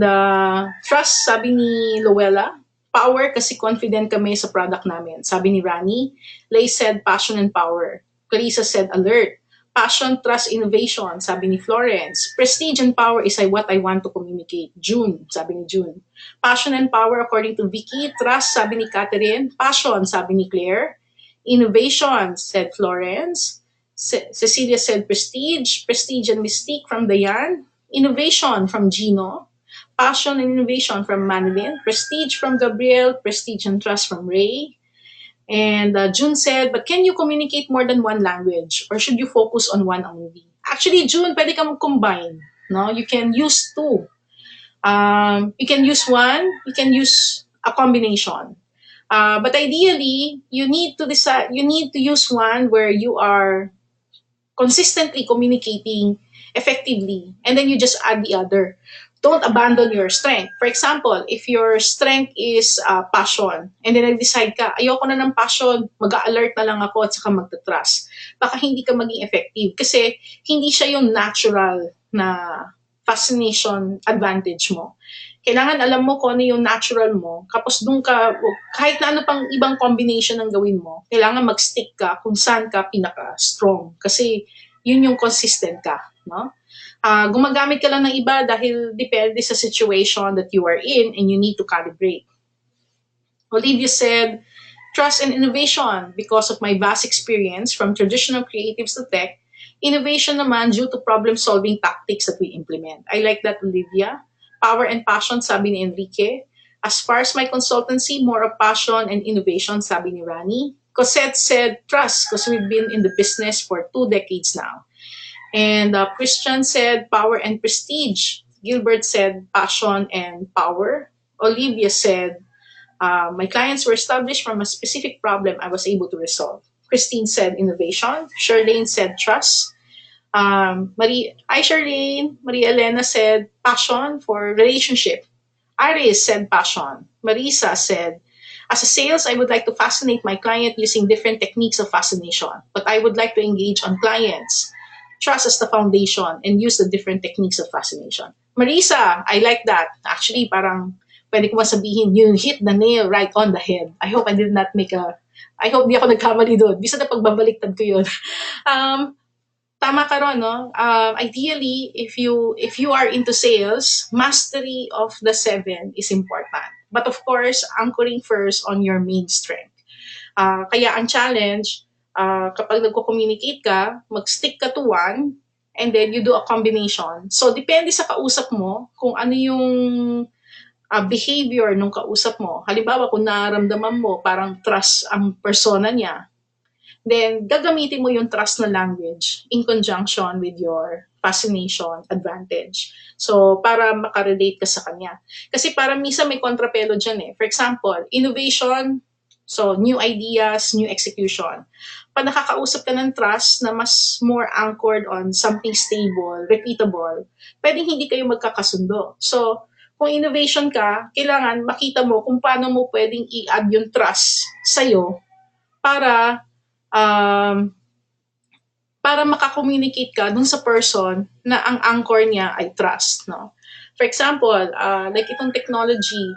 trust, sabi ni Luella. Power kasi confident kami sa product namin. Sabi ni Rani. Lay said passion and power. Clarissa said alert. Passion, trust, innovation, sabi ni Florence. Prestige and power is what I want to communicate. June, sabi ni June. Passion and power according to Vicky. Trust, sabi ni Catherine. Passion, sabi ni Claire. Innovation, said Florence. Cecilia said prestige. Prestige and mystique from Diane. Innovation from Gino. Passion and innovation from Manilyn. Prestige from Gabriel. Prestige and trust from Ray. And June said, but can you communicate more than one language? Or should you focus on one only? Actually, June, pwede ka mag-combine. No? You can use two. You can use one. You can use a combination. But ideally, you need to decide. You need to use one where you are consistently communicating effectively, and then you just add the other. Don't abandon your strength. For example, if your strength is passion, and then nag-decide ka, ayoko na ng passion, mag-alert na lang ako at saka magta-trust. Baka hindi ka maging effective kasi hindi siya yung natural na fascination advantage mo. Kailangan alam mo kung ano yung natural mo. Kapos dun ka, kahit na ano pang ibang combination ng gawin mo, kailangan mag-stick ka kung saan ka pinaka-strong. Kasi yun yung consistent ka. No? Gumagamit ka lang ng iba dahil depende sa situation that you are in and you need to calibrate. Olivia said, trust and innovation because of my vast experience from traditional creatives to tech, innovation naman due to problem-solving tactics that we implement. I like that, Olivia. Power and passion, sabi ni Enrique. As far as my consultancy, more of passion and innovation, sabi ni Rani. Cosette said trust because we've been in the business for 2 decades now. And Christian said power and prestige. Gilbert said passion and power. Olivia said my clients were established from a specific problem I was able to resolve. Christine said innovation. Charlene said trust. Charlene. Maria Elena said passion for relationship. Iris said passion. Marisa said, as a sales, I would like to fascinate my client using different techniques of fascination, but I would like to engage on clients. Trust as the foundation and use the different techniques of fascination. Marisa, I like that. Actually, parang pwede ko masabihin, you hit the nail right on the head. I hope I did not make a, I hope di ako nagkamali doon. Bisa na pagbabaliktad ko yun. um, Tama ka ron, no? Ideally, if you are into sales, mastery of the 7 is important. But of course, anchoring first on your main strength. Kaya ang challenge, kapag nagko-communicate ka, mag-stick ka to one, and then you do a combination. So, depende sa kausap mo kung ano yung behavior ng kausap mo. Halimbawa, kung nararamdaman mo, parang trust ang persona niya, then gagamitin mo yung trust na language in conjunction with your fascination advantage. So, para makarelate ka sa kanya. Kasi parang misa may kontrapelo dyan eh. For example, innovation, so new ideas, new execution. Pag nakakausap ka ng trust na mas more anchored on something stable, repeatable, pwedeng hindi kayo magkakasundo. So, kung innovation ka, kailangan makita mo kung paano mo pwedeng i-add yung trust sa'yo para um, para makakommunicate ka dun sa person na ang anchor niya ay trust, no? For example, like itong technology,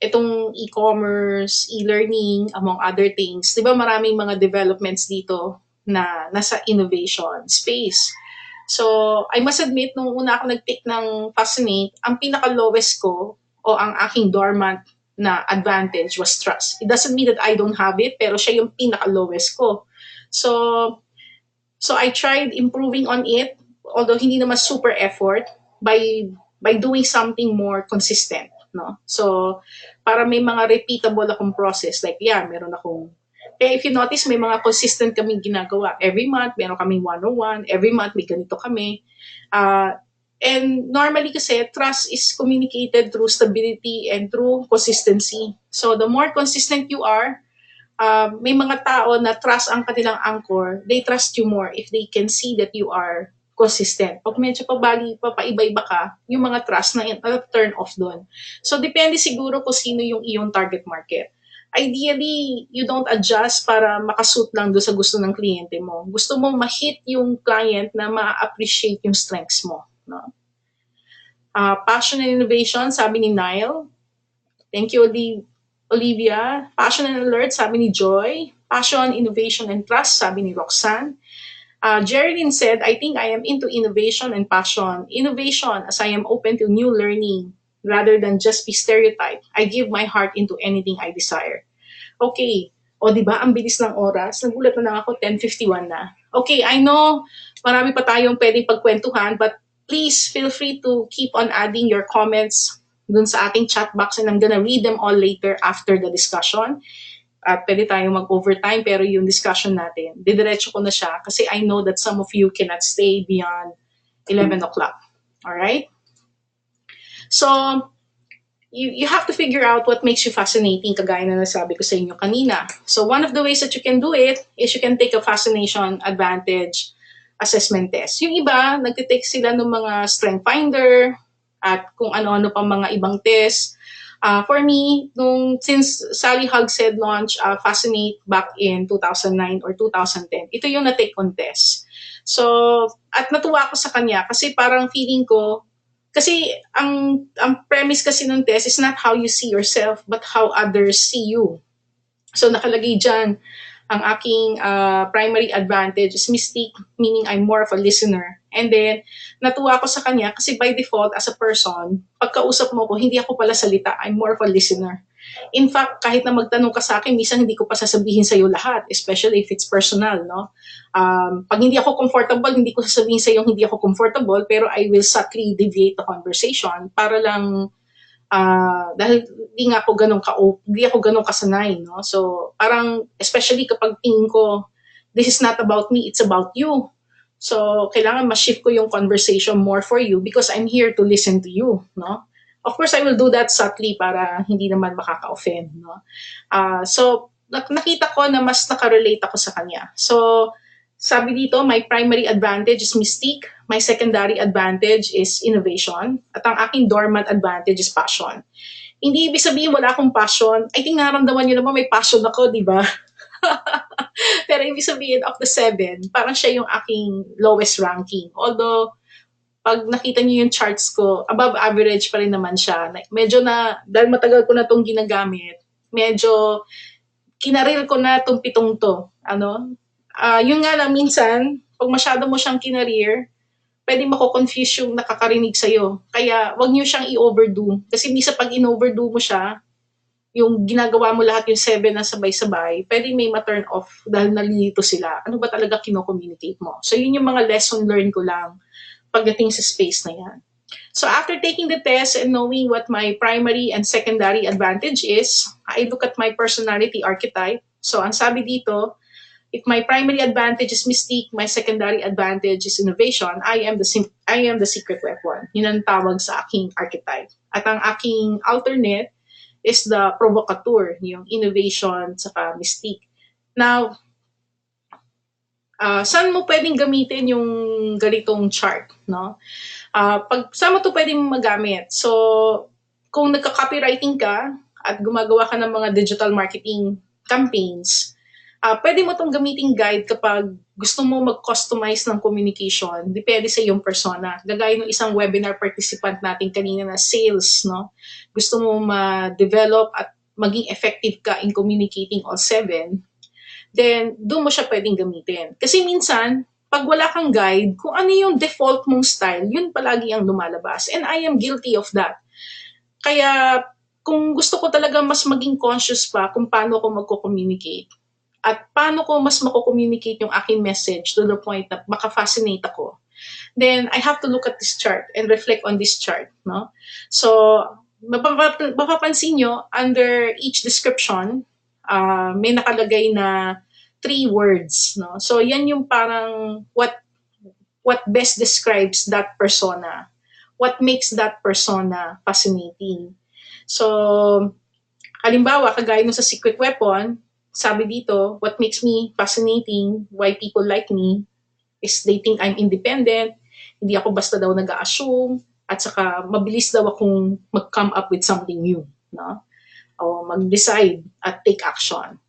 itong e-commerce, e-learning, among other things, di ba maraming mga developments dito na nasa innovation space. So, I must admit, nung una ako nag-pick ng Fascinate, ang pinaka-lowest ko o ang aking dormant na advantage was trust. It doesn't mean that I don't have it, pero siya yung pinaka-lowest ko. So I tried improving on it, although hindi naman super effort, by doing something more consistent, no? So para may mga repeatable akong process, like meron akong if you notice, may mga consistent kaming ginagawa. Every month, meron kaming 101. Every month, may ganito kami. And normally kasi, trust is communicated through stability and through consistency. So the more consistent you are, may mga tao na trust ang kanilang anchor, they trust you more if they can see that you are consistent. Pag medyo papaiba-iba ka, yung mga trust na turn off doon. So, depende siguro kung sino yung iyong target market. Ideally, you don't adjust para makasuit lang doon sa gusto ng kliyente mo. Gusto mo ma-hit yung client na ma-appreciate yung strengths mo. No? Passion and innovation, sabi ni Nile. Thank you, Olivia. Passion and alert, sabi ni Joy. Passion, innovation, and trust, sabi ni Roxanne. Geraldine said, I think I am into innovation and passion. Innovation, as I am open to new learning rather than just be stereotyped. I give my heart into anything I desire. Okay. O, di ba? Ang bilis ng oras. Nagulat na lang ako, 10:51 na. Okay, I know marami pa tayong pwedeng pagkwentuhan, but please feel free to keep on adding your comments dun sa ating chat box, and I'm gonna read them all later after the discussion. At pwede tayong mag-overtime, pero yung discussion natin, didiretso ko na siya kasi I know that some of you cannot stay beyond 11 o'clock. Alright? So, you have to figure out what makes you fascinating, kagaya na nasabi ko sa inyo kanina. So, one of the ways that you can do it is you can take a fascination advantage assessment test. Yung iba, nagtitake sila ng mga strength finder at kung ano-ano pang mga ibang test. For me, since Sally Hogshead launched Fascinate back in 2009 or 2010, ito yung na-take on test. So, at natuwa ako sa kanya kasi parang feeling ko, kasi ang premise kasi ng test is not how you see yourself, but how others see you. So, nakalagay dyan, ang aking primary advantage is mystique, meaning I'm more of a listener. And then, natuwa ako sa kanya kasi by default, as a person, pagkausap mo ko, hindi ako pala salita. I'm more of a listener. In fact, kahit na magtanong ka sa akin, minsan hindi ko pa sasabihin sa'yo lahat, especially if it's personal, no? Pag hindi ako comfortable, hindi ko sasabihin sa'yo hindi ako comfortable, pero I will subtly deviate the conversation para lang Dahil hindi ako ganun kasanay, no? So, parang, especially kapag tingin ko, this is not about me, it's about you. So, kailangan ma-shift ko yung conversation more for you because I'm here to listen to you, no? Of course, I will do that subtly para hindi naman makaka-offend, no? So, nakita ko na mas nakarelate ako sa kanya. So, sabi dito, my primary advantage is mystique, my secondary advantage is innovation, at ang aking dormant advantage is passion. Hindi ibig sabihin wala akong passion. I think naramdaman niyo naman may passion ako, di ba? Pero ibig sabihin, of the seven, parang siya yung aking lowest ranking. Although, pag nakita niyo yung charts ko, above average pa rin naman siya. Medyo na, dahil matagal ko na itong ginagamit, medyo kinaril ko na itong pitong to. Yun nga lang, minsan, pag masyado mo siyang kinarir, pwede mako-confuse yung nakakarinig sa'yo. Kaya, wag niyo siyang i-overdo. Kasi minsan pag in-overdo mo siya, yung ginagawa mo lahat yung seven na sabay-sabay, pwede may ma-turn off dahil nalilito sila. Ano ba talaga kino-communicate mo? So, yun yung mga lesson learned ko lang pagdating sa space na yan. So, after taking the test and knowing what my primary and secondary advantage is, I look at my personality archetype. So, ang sabi dito, if my primary advantage is mystique, my secondary advantage is innovation, I am the secret weapon. Yun ang tawag sa aking archetype. At ang aking alternate is the provocateur, yung innovation saka mystique. Now, saan mo pwedeng gamitin yung ganitong chart, no? Saan mo to pwedeng magamit? So, kung nagka-copywriting ka at gumagawa ka ng mga digital marketing campaigns, pwede mo itong gamiting guide kapag gusto mo mag-customize ng communication. Depende sa iyong persona. Gagaya ng isang webinar participant natin kanina na sales, no? Gusto mo ma-develop at maging effective ka in communicating all seven, then doon mo siya pwedeng gamitin. Kasi minsan, pag wala kang guide, kung ano yung default mong style, yun palagi ang lumalabas. And I am guilty of that. Kaya, kung gusto ko talaga mas maging conscious pa kung paano ko magko-communicate, at paano ko mas mako-communicate yung aking message to the point na maka-fascinate ako, then I have to look at this chart and reflect on this chart, no? So, mapapansin nyo, under each description, may nakalagay na 3 words, no? So, yan yung parang what best describes that persona. What makes that persona fascinating. So, halimbawa, kagaya nung sa secret weapon, sabi dito, what makes me fascinating, why people like me, is they think I'm independent, hindi ako basta daw nag-a-assume, at saka mabilis daw akong mag-come up with something new, no? O mag-decide at take action.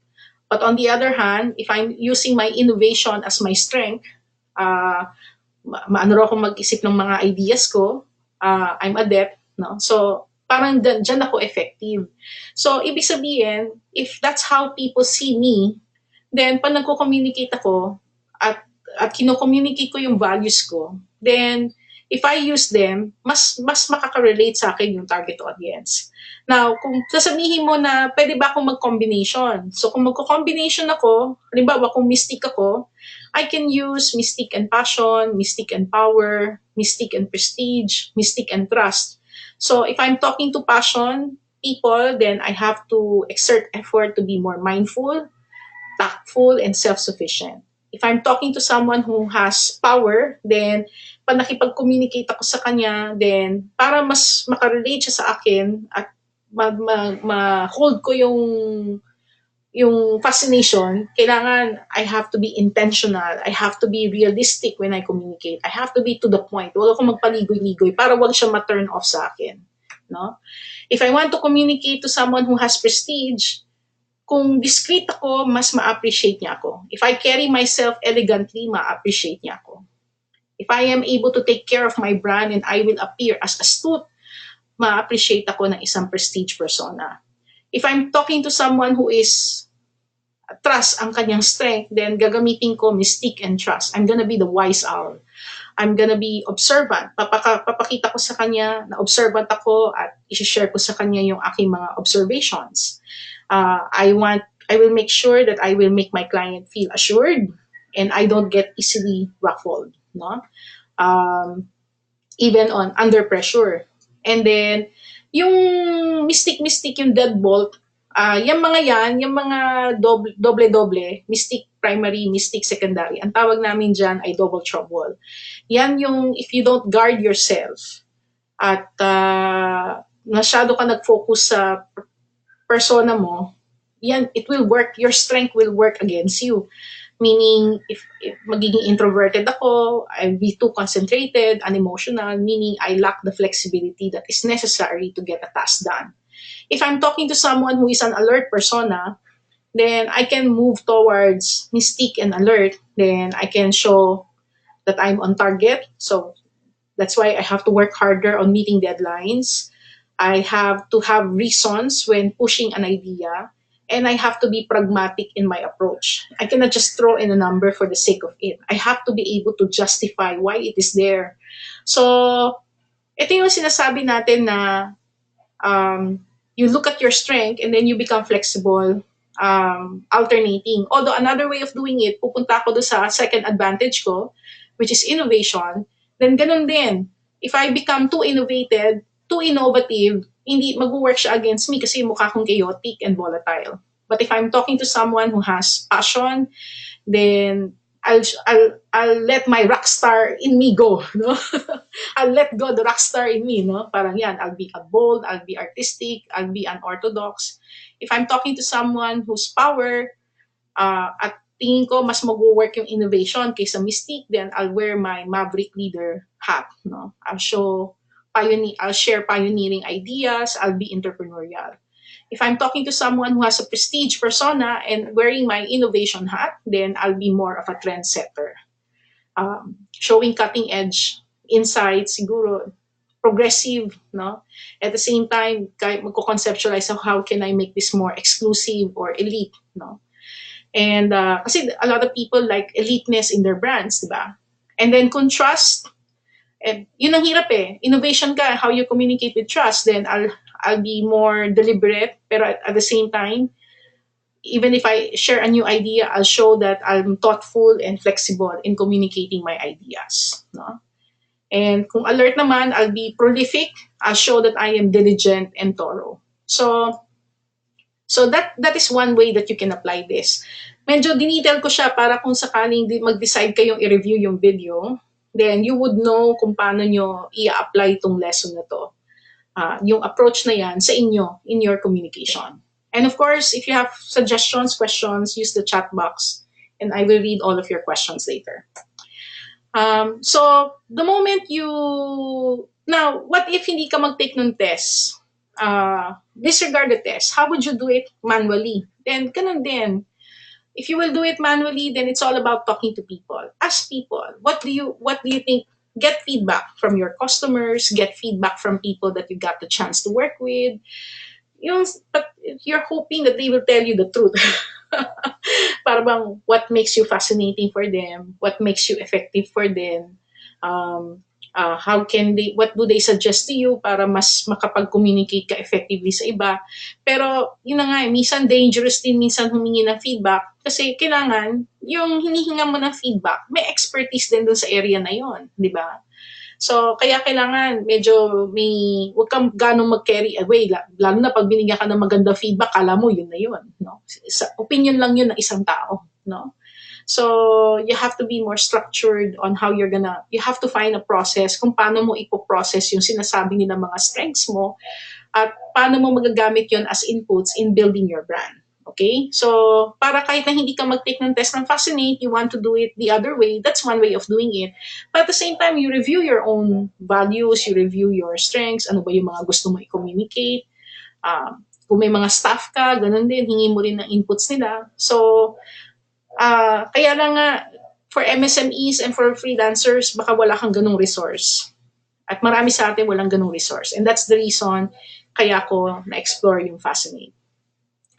But on the other hand, if I'm using my innovation as my strength, maano raw akong mag-isip ng mga ideas ko, I'm adept, no? So, parang dyan ako effective. So, ibig sabihin, if that's how people see me, then pag nagko-communicate ako at kino-communicate ko yung values ko, then if I use them, mas makaka-relate sa akin yung target audience. Now, kung sasabihin mo na pwede ba akong mag-combination? So, kung magko-combination ako, halimbawa kung mystic ako, I can use mystic and passion, mystic and power, mystic and prestige, mystic and trust. So if I'm talking to passion people, then I have to exert effort to be more mindful, tactful, and self-sufficient. If I'm talking to someone who has power, then pag nakipag-communicate ako sa kanya, then para mas makarelate siya sa akin at ma-hold ko yung fascination, kailangan I have to be intentional. I have to be realistic when I communicate. I have to be to the point. Huwag akong magpaligoy-ligoy para wag siya ma-turn off sa akin. No? If I want to communicate to someone who has prestige, kung discreet ako, mas ma-appreciate niya ako. If I carry myself elegantly, ma-appreciate niya ako. If I am able to take care of my brand and I will appear as astute, ma-appreciate ako ng isang prestige persona. If I'm talking to someone who is trust ang kanyang strength, then gagamitin ko mystique and trust. I'm gonna be the wise owl. I'm gonna be observant. Papakita ko sa kanya na observant ako at i-share ko sa kanya yung aking mga observations. I will make sure that I will make my client feel assured and I don't get easily ruffled, no? Even under pressure. And then, Yung mystic yung deadbolt, yung mga doble-doble, mystic primary, mystic secondary, ang tawag namin dyan ay double trouble. Yan yung if you don't guard yourself at masyado ka nag-focus sa persona mo, yan, it will work, your strength will work against you. Meaning, if magiging introverted ako, I'll be too concentrated, unemotional, meaning I lack the flexibility that is necessary to get a task done. If I'm talking to someone who is an alert persona, then I can move towards mystique and alert. Then I can show that I'm on target. So that's why I have to work harder on meeting deadlines. I have to have reasons when pushing an idea, and I have to be pragmatic in my approach. I cannot just throw in a number for the sake of it. I have to be able to justify why it is there. So, ito yung sinasabi natin na you look at your strength and then you become flexible, alternating. Although another way of doing it, pupunta ako doon sa second advantage ko, which is innovation, then ganun din. If I become too innovative, hindi mag-work siya against me kasi mukha kong chaotic and volatile. But if I'm talking to someone who has passion, then I'll let my rock star in me go, no? I'll let go the rock star in me, no? Parang yan, I'll be a bold, I'll be artistic, I'll be unorthodox. If I'm talking to someone whose power, at tingin ko mas mag-work yung innovation kaysa mystique, then I'll wear my maverick leader hat, no? I'll share pioneering ideas, I'll be entrepreneurial. If I'm talking to someone who has a prestige persona and wearing my innovation hat, then I'll be more of a trendsetter. Showing cutting edge insights, siguro progressive, no? At the same time, magko-conceptualize how can I make this more exclusive or elite, no? And kasi a lot of people like eliteness in their brands, di ba? And then contrast, and yun ang hirap eh. Innovation ka, how you communicate with trust, then I'll be more deliberate, pero at the same time, even if I share a new idea, I'll show that I'm thoughtful and flexible in communicating my ideas. No? And kung alert naman, I'll be prolific. I'll show that I am diligent and thorough. So that is one way that you can apply this. Medyo dinetail ko siya para kung sakaling mag-decide kayong i-review yung video, then you would know kung paano nyo i-apply itong lesson na to. Yung approach na yan sa inyo, in your communication. And of course, if you have suggestions, questions, use the chat box and I will read all of your questions later. So, the moment now, what if hindi ka mag-take ng test? Disregard the test. How would you do it manually? Then, ganun din. If you will do it manually, then it's all about talking to people. Ask people, what do you think? Get feedback from your customers, get feedback from people that you got the chance to work with. But you're hoping that they will tell you the truth. Para bang what makes you fascinating for them, what makes you effective for them, what do they suggest to you para mas makapag-communicate ka effectively sa iba. Pero yun na nga, minsan dangerous din minsan humingi ng feedback kasi kailangan yung hinihinga mo ng feedback, may expertise din dun sa area na yon, di ba? So, kaya kailangan wag kang ganong mag-carry away. Lalo na pag binigyan ka ng magandang feedback, kala mo yun na yun. No? Opinion lang yun ng isang tao. No? So, you have to be more structured on how you have to find a process kung paano mo ipoprocess yung sinasabi nila mga strengths mo at paano mo magagamit yun as inputs in building your brand. Okay? So, para kahit na hindi ka mag-take ng test ng Fascinate, you want to do it the other way, that's one way of doing it. But at the same time, you review your own values, you review your strengths, ano ba yung mga gusto mo i-communicate. Kung may mga staff ka, ganun din, hingi mo rin ng inputs nila. So, kaya lang nga, for MSMEs and for freelancers, baka wala kang ganung resource. At marami sa atin walang ganung resource. And that's the reason kaya ko na-explore yung Fascinate.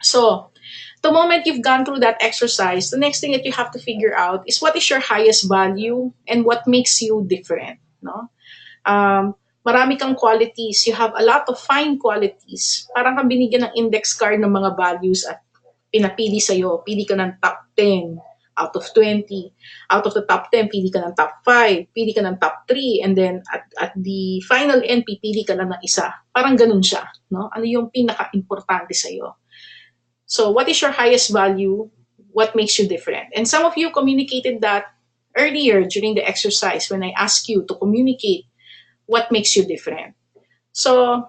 So, the moment you've gone through that exercise, the next thing that you have to figure out is what is your highest value and what makes you different. No? Marami kang qualities. You have a lot of fine qualities. Parang kang binigyan ng index card ng mga values at pinapili sa'yo. Pili ka ng top 10 out of 20. Out of the top 10, pili ka ng top 5, pili ka ng top 3, and then at the final end, pipili ka lang ng isa. Parang ganun siya. No? Ano yung pinaka-importante sa'yo? So what is your highest value? What makes you different? And some of you communicated that earlier during the exercise when I asked you to communicate what makes you different. So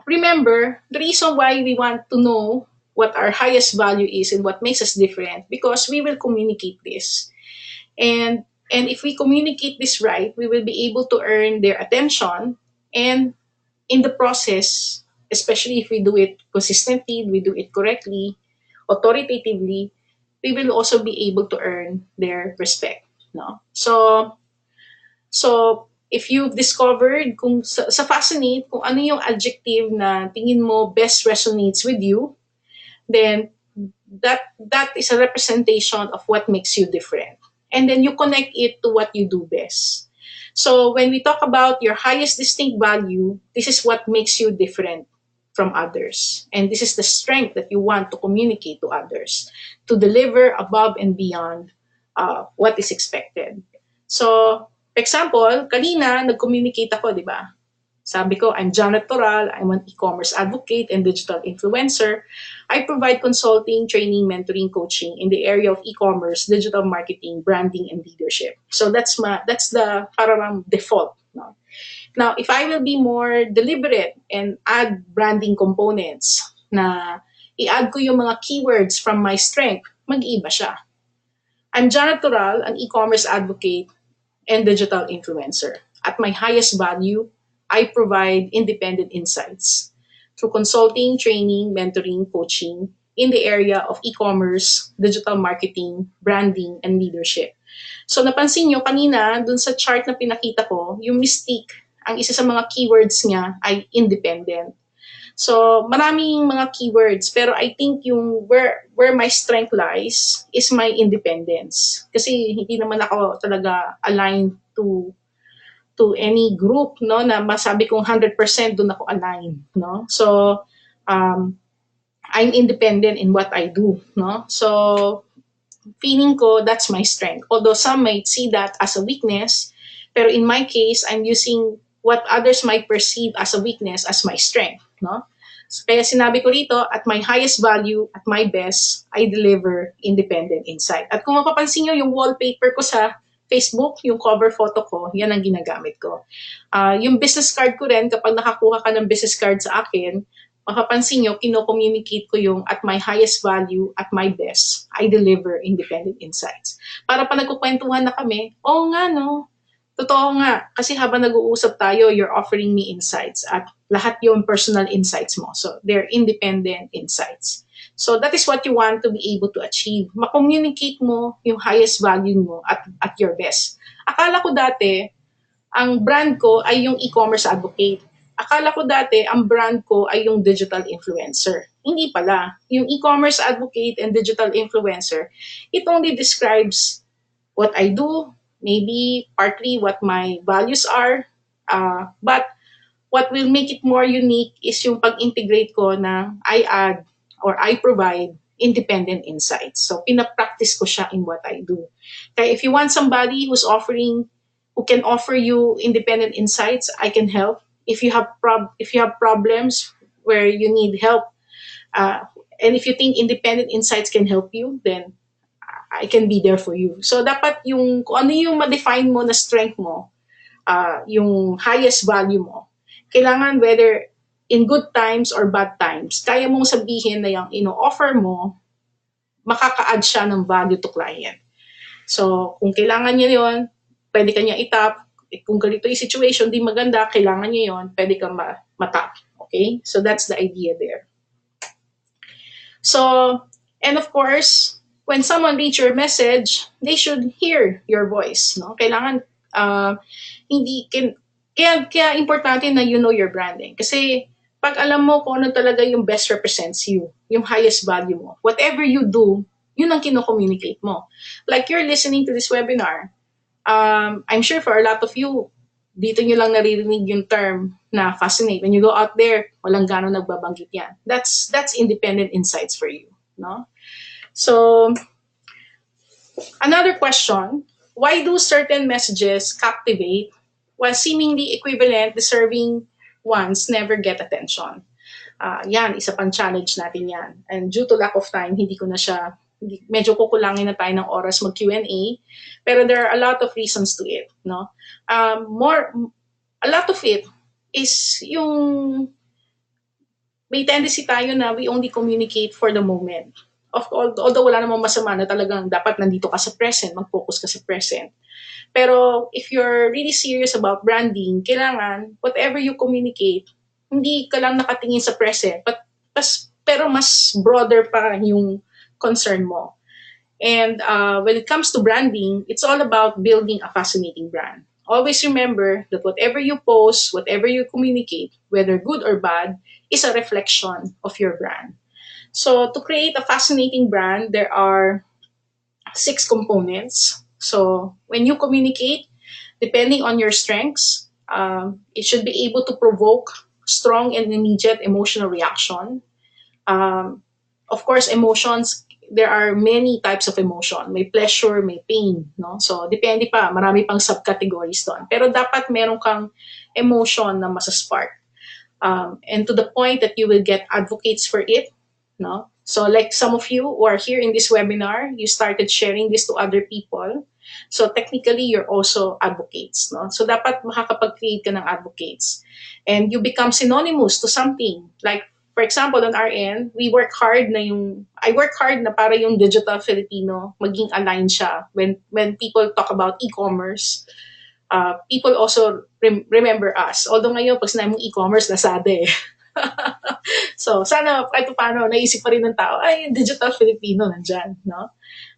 remember, the reason why we want to know what our highest value is and what makes us different, because we will communicate this. And if we communicate this right, we will be able to earn their attention. And in the process, especially if we do it consistently, we do it correctly, authoritatively, we will also be able to earn their respect. No? So if you've discovered kung sa Fascinate, kung ano yung adjective na tingin mo best resonates with you, then that is a representation of what makes you different. And then you connect it to what you do best. So when we talk about your highest distinct value, this is what makes you different from others. And this is the strength that you want to communicate to others, to deliver above and beyond what is expected. So, for example, kanina nag-communicate ako, di ba? Sabi ko, I'm Janette Toral, I'm an e-commerce advocate and digital influencer. I provide consulting, training, mentoring, coaching in the area of e-commerce, digital marketing, branding, and leadership. So that's the parang default. No? Now, if I will be more deliberate and add branding components, na i-add ko yung mga keywords from my strength, mag-iiba siya. I'm Janette Toral, an e-commerce advocate and digital influencer. At my highest value, I provide independent insights through consulting, training, mentoring, coaching in the area of e-commerce, digital marketing, branding, and leadership. So napansin nyo kanina, dun sa chart na pinakita ko, yung mystique, ang isa sa mga keywords niya ay independent. So maraming mga keywords, pero I think yung where my strength lies is my independence. Kasi hindi naman ako talaga aligned to any group, no, na masabi kong 100% doon ako aligned, no. So I'm independent in what I do, no. So feeling ko that's my strength, although some might see that as a weakness, pero in my case I'm using what others might perceive as a weakness as my strength, no. So, kaya sinabi ko rito, at my highest value, at my best, I deliver independent insight. At kung mapapansin nyo yung wallpaper ko sa Facebook, yung cover photo ko, yan ang ginagamit ko. Yung business card ko rin, kapag nakakuha ka ng business card sa akin, mapapansin nyo, kino-communicate ko yung at my highest value, at my best, I deliver independent insights. Para pa nagkukwentuhan na kami, oo nga no, totoo nga, kasi habang nag-uusap tayo, you're offering me insights at lahat yung personal insights mo. So, they're independent insights. So that is what you want to be able to achieve. Ma-communicate mo yung highest value mo at your best. Akala ko dati, ang brand ko ay yung e-commerce advocate. Akala ko dati, ang brand ko ay yung digital influencer. Hindi pala. Yung e-commerce advocate and digital influencer, it only describes what I do, maybe partly what my values are, but what will make it more unique is yung pag-integrate ko na I add or I provide independent insights. So, pinapractice ko siya in what I do. Kaya if you want somebody who can offer you independent insights, I can help. If you have problems where you need help, and if you think independent insights can help you, then I can be there for you. So, dapat kung ano yung ma-define mo na strength mo, yung highest value mo, kailangan whether in good times or bad times, kaya mong sabihin na yung ino-offer mo, makaka-add siya ng value to client. So, kung kailangan niya yon, pwede ka niya itap. Kung ganito yung situation, di maganda, kailangan niya yon, pwede ka matap. Okay? So, that's the idea there. So, and of course, when someone reads your message, they should hear your voice. No? Kailangan, kaya importante na you know your branding. Kasi, pag alam mo kung ano talaga yung best represents you, yung highest value mo, whatever you do, yun ang kino-communicate mo. Like you're listening to this webinar, I'm sure for a lot of you, dito nyo lang naririnig yung term na fascinate. When you go out there, walang gano'ng nagbabanggit yan. That's independent insights for you. No? So, Another question, why do certain messages captivate while seemingly equivalent, deserving ones never get attention? Yan, isa pang challenge natin yan. And due to lack of time, hindi ko na siya, medyo kukulangin na tayo ng oras mag Q&A. Pero there are a lot of reasons to it. No? A lot of it is yung may tendency tayo na we only communicate for the moment. Although wala namang masama na talagang dapat nandito ka sa present, mag-focus ka sa present. Pero if you're really serious about branding, kailangan whatever you communicate, hindi ka lang nakatingin sa present, pero mas broader pa yung concern mo. And when it comes to branding, it's all about building a fascinating brand. Always remember that whatever you post, whatever you communicate, whether good or bad, is a reflection of your brand. So to create a fascinating brand, there are 6 components. So when you communicate, depending on your strengths, it should be able to provoke strong and immediate emotional reaction. Of course, emotions, there are many types of emotion. May pleasure, may pain. No? So, depende pa. Marami pang subcategories doon. Pero dapat meron kang emotion na masaspark. And to the point that you will get advocates for it. No? So, like some of you who are here in this webinar, you started sharing this to other people. So, technically, you're also advocates. No? So, dapat makakapag-create ka ng advocates. And you become synonymous to something. Like, for example, on our end, I work hard na para yung digital Filipino maging aligned siya. When people talk about e-commerce, people also remember us. Although ngayon, pag sinabi mong e-commerce, nasada eh. So, sana kahit paano, naisip pa rin ng tao, ay, digital Filipino nandyan, no?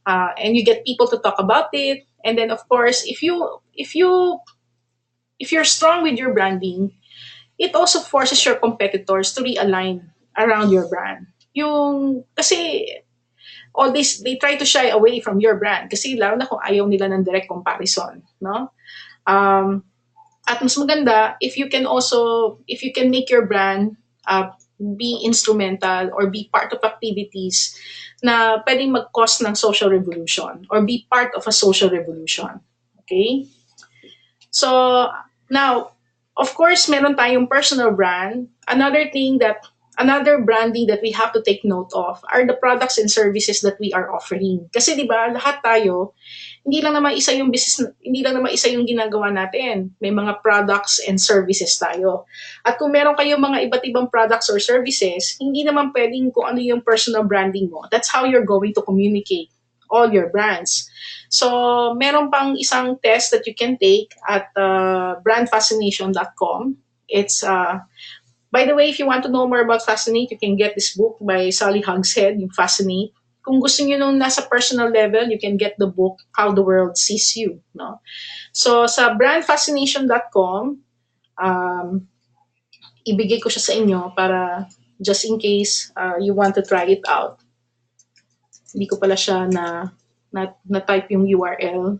And you get people to talk about it. And then, of course, if you're strong with your branding, it also forces your competitors to realign around your brand. Kasi all this, they try to shy away from your brand kasi lalo na kung ayaw nila ng direct comparison, no? At mas maganda, if you can make your brand be instrumental or be part of activities na pwedeng mag-cause ng social revolution or be part of a social revolution. Okay? So, now, of course, meron tayong personal brand. Another branding that we have to take note of are the products and services that we are offering. Kasi 'di ba, lahat tayo, hindi lang naman isa yung business, hindi lang naman isa yung ginagawa natin. May mga products and services tayo. At kung meron kayong mga iba't ibang products or services, hindi naman pwedeng kung ano yung personal branding mo. That's how you're going to communicate all your brands. So, meron pang isang test that you can take at brandfascination.com. It's by the way, if you want to know more about Fascinate, you can get this book by Sally Hugshead, yung Fascinate. Kung gusto niyo nung nasa personal level, you can get the book How the World Sees You. No? So sa brandfascination.com, ibigay ko siya sa inyo para just in case you want to try it out. Hindi ko pala siya na-type yung URL.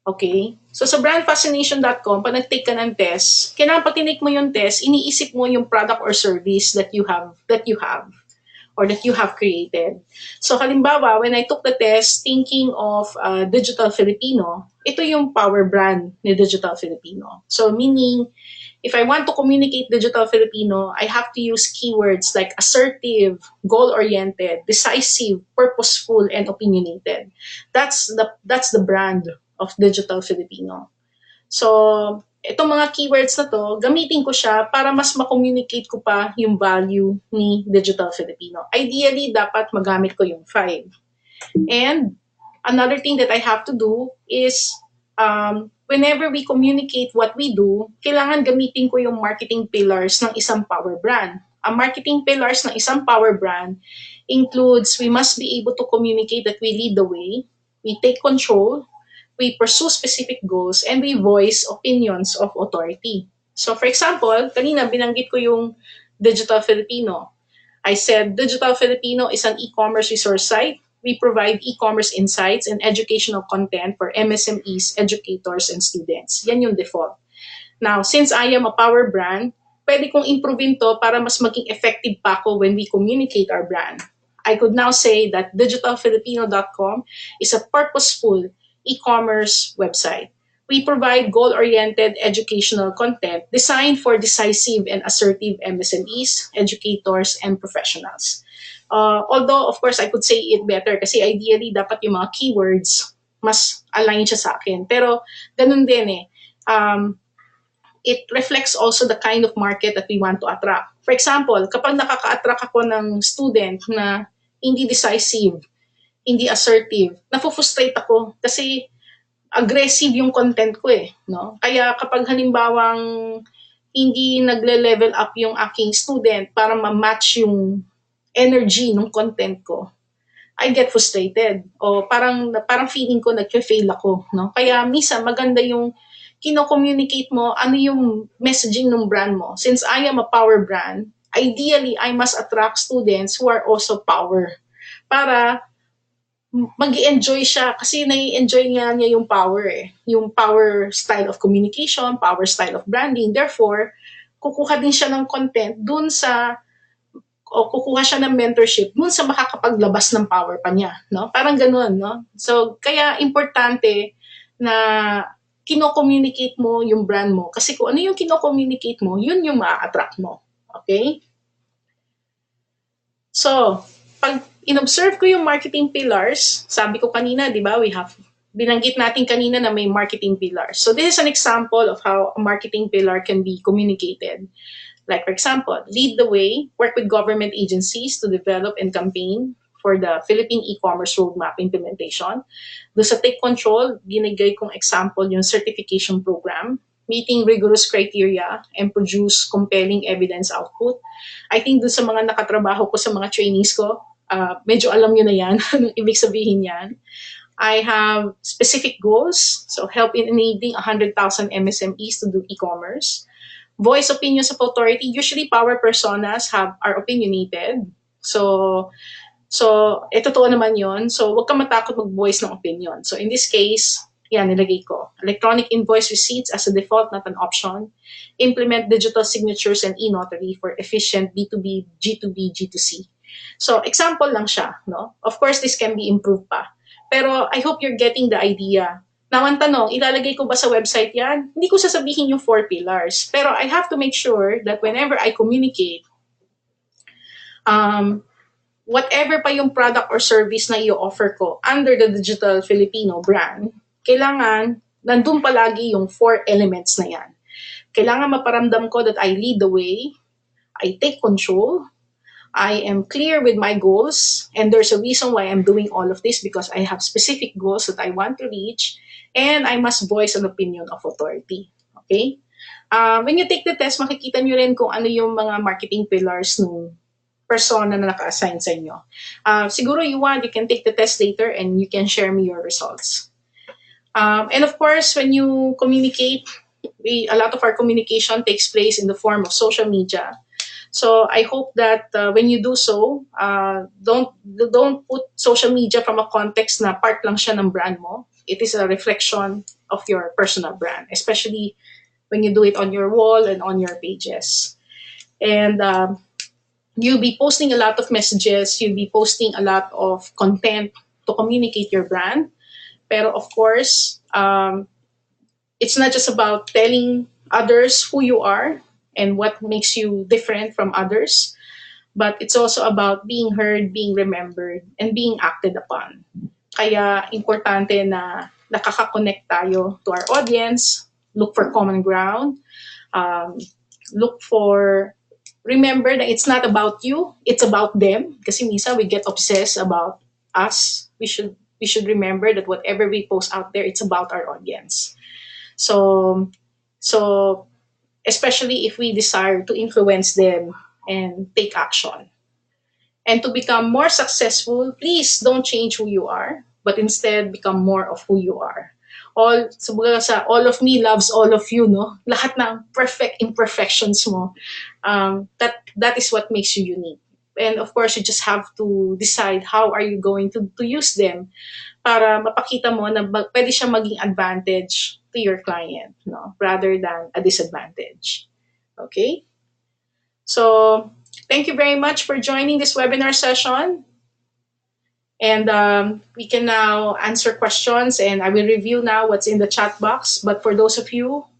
Okay? So sa brandfascination.com, pag nag-take ka ng test, kailangan pag tinake mo yung test, iniisip mo yung product or service that you have or that you have created. So halimbawa, when I took the test thinking of Digital Filipino, ito yung power brand ni Digital Filipino. So meaning, if I want to communicate Digital Filipino, I have to use keywords like assertive, goal-oriented, decisive, purposeful, and opinionated. That's the brand of Digital Filipino. So, itong mga keywords na to, gamitin ko siya para mas ma-communicate ko pa yung value ni Digital Filipino. Ideally, dapat magamit ko yung 5. And another thing that I have to do is whenever we communicate what we do, kailangan gamitin ko yung marketing pillars ng isang power brand. Ang marketing pillars ng isang power brand includes we must be able to communicate that we lead the way, we take control, we pursue specific goals, and we voice opinions of authority. So for example, kanina binanggit ko yung Digital Filipino. I said Digital Filipino is an e-commerce resource site. We provide e-commerce insights and educational content for MSMEs, educators, and students. Yan yung default. Now, since I am a power brand, pwede kong improvein to para mas maging effective pa ako when we communicate our brand. I could now say that digitalfilipino.com is a purposeful e-commerce website. We provide goal-oriented educational content designed for decisive and assertive MSMEs, educators, and professionals. Although, of course, I could say it better kasi ideally, dapat yung mga keywords mas align siya sa akin. Pero, ganun din eh. It reflects also the kind of market that we want to attract. For example, kapag nakaka-attract ako ng student na hindi decisive, hindi assertive, nafo-frustrate ako kasi aggressive yung content ko eh. No? Kaya kapag halimbawang hindi nagle-level up yung aking student para ma-match yung energy ng content ko, I get frustrated. O parang feeling ko nagfe-fail ako. No? Kaya minsan maganda yung kino-communicate mo ano yung messaging ng brand mo. Since I am a power brand, ideally, I must attract students who are also power. Para mag-enjoy siya kasi nai-enjoy niya yung power eh. Yung power style of communication, power style of branding. Therefore, kukuha din siya ng content dun sa o kukuha siya ng mentorship dun sa makakapaglabas ng power pa niya, no? Parang ganoon, no? So, kaya importante na kino-communicate mo yung brand mo kasi kung ano yung kino-communicate mo, yun yung ma-attract mo. Okay? So, pag inobserve ko yung marketing pillars, sabi ko kanina, di ba, binanggit natin kanina na may marketing pillars. So, this is an example of how a marketing pillar can be communicated. Like, for example, lead the way, work with government agencies to develop and campaign for the Philippine e-commerce roadmap implementation. Doon sa take control, ginigay kong example yung certification program, meeting rigorous criteria and produce compelling evidence output. I think doon sa mga nakatrabaho ko sa mga trainings ko, medyo alam nyo na yan, anong ibig sabihin yan. I have specific goals, so help in enabling 100,000 MSMEs to do e-commerce. Voice opinions of authority. Usually, power personas are opinionated. So totoo naman yon. So, huwag ka matakot mag-voice ng opinion. So, in this case, yan, nilagay ko. Electronic invoice receipts as a default, not an option. Implement digital signatures and e-notary for efficient B2B, G2B, G2C. So, example lang siya, no? Of course, this can be improved pa. Pero, I hope you're getting the idea. Now, ang tanong, ilalagay ko ba sa website yan? Hindi ko sasabihin yung 4 pillars. Pero I have to make sure that whenever I communicate, whatever pa yung product or service na i-offer ko under the Digital Filipino brand, kailangan nandun palagi yung 4 elements na yan. Kailangan maparamdam ko that I lead the way, I take control, I am clear with my goals, and there's a reason why I'm doing all of this because I have specific goals that I want to reach, and I must voice an opinion of authority. Okay? When you take the test, makikita nyo rin kung ano yung mga marketing pillars ng persona na naka-assign sa inyo. Siguro you can take the test later and you can share me your results. And of course, when you communicate, a lot of our communication takes place in the form of social media. So I hope that when you do so, don't put social media from a context na part lang siya ng brand mo. It is a reflection of your personal brand, especially when you do it on your wall and on your pages. And you'll be posting a lot of messages, you'll be posting a lot of content to communicate your brand. Pero of course, it's not just about telling others who you are and what makes you different from others, but it's also about being heard, being remembered, and being acted upon. Kaya importante na nakaka-connect tayo to our audience, look for common ground, remember that it's not about you, it's about them. Kasi minsan we get obsessed about us. We should remember that whatever we post out there, it's about our audience. So especially if we desire to influence them and take action. And to become more successful, please don't change who you are, but instead become more of who you are. All of me loves all of you, no? Lahat ng perfect imperfections mo. That is what makes you unique. And of course, you just have to decide how are you going to use them para mapakita mo na pwede siya maging advantage to your client, no? Rather than a disadvantage. Okay? So, thank you very much for joining this webinar session. And we can now answer questions, and I will review now what's in the chat box. But for those of you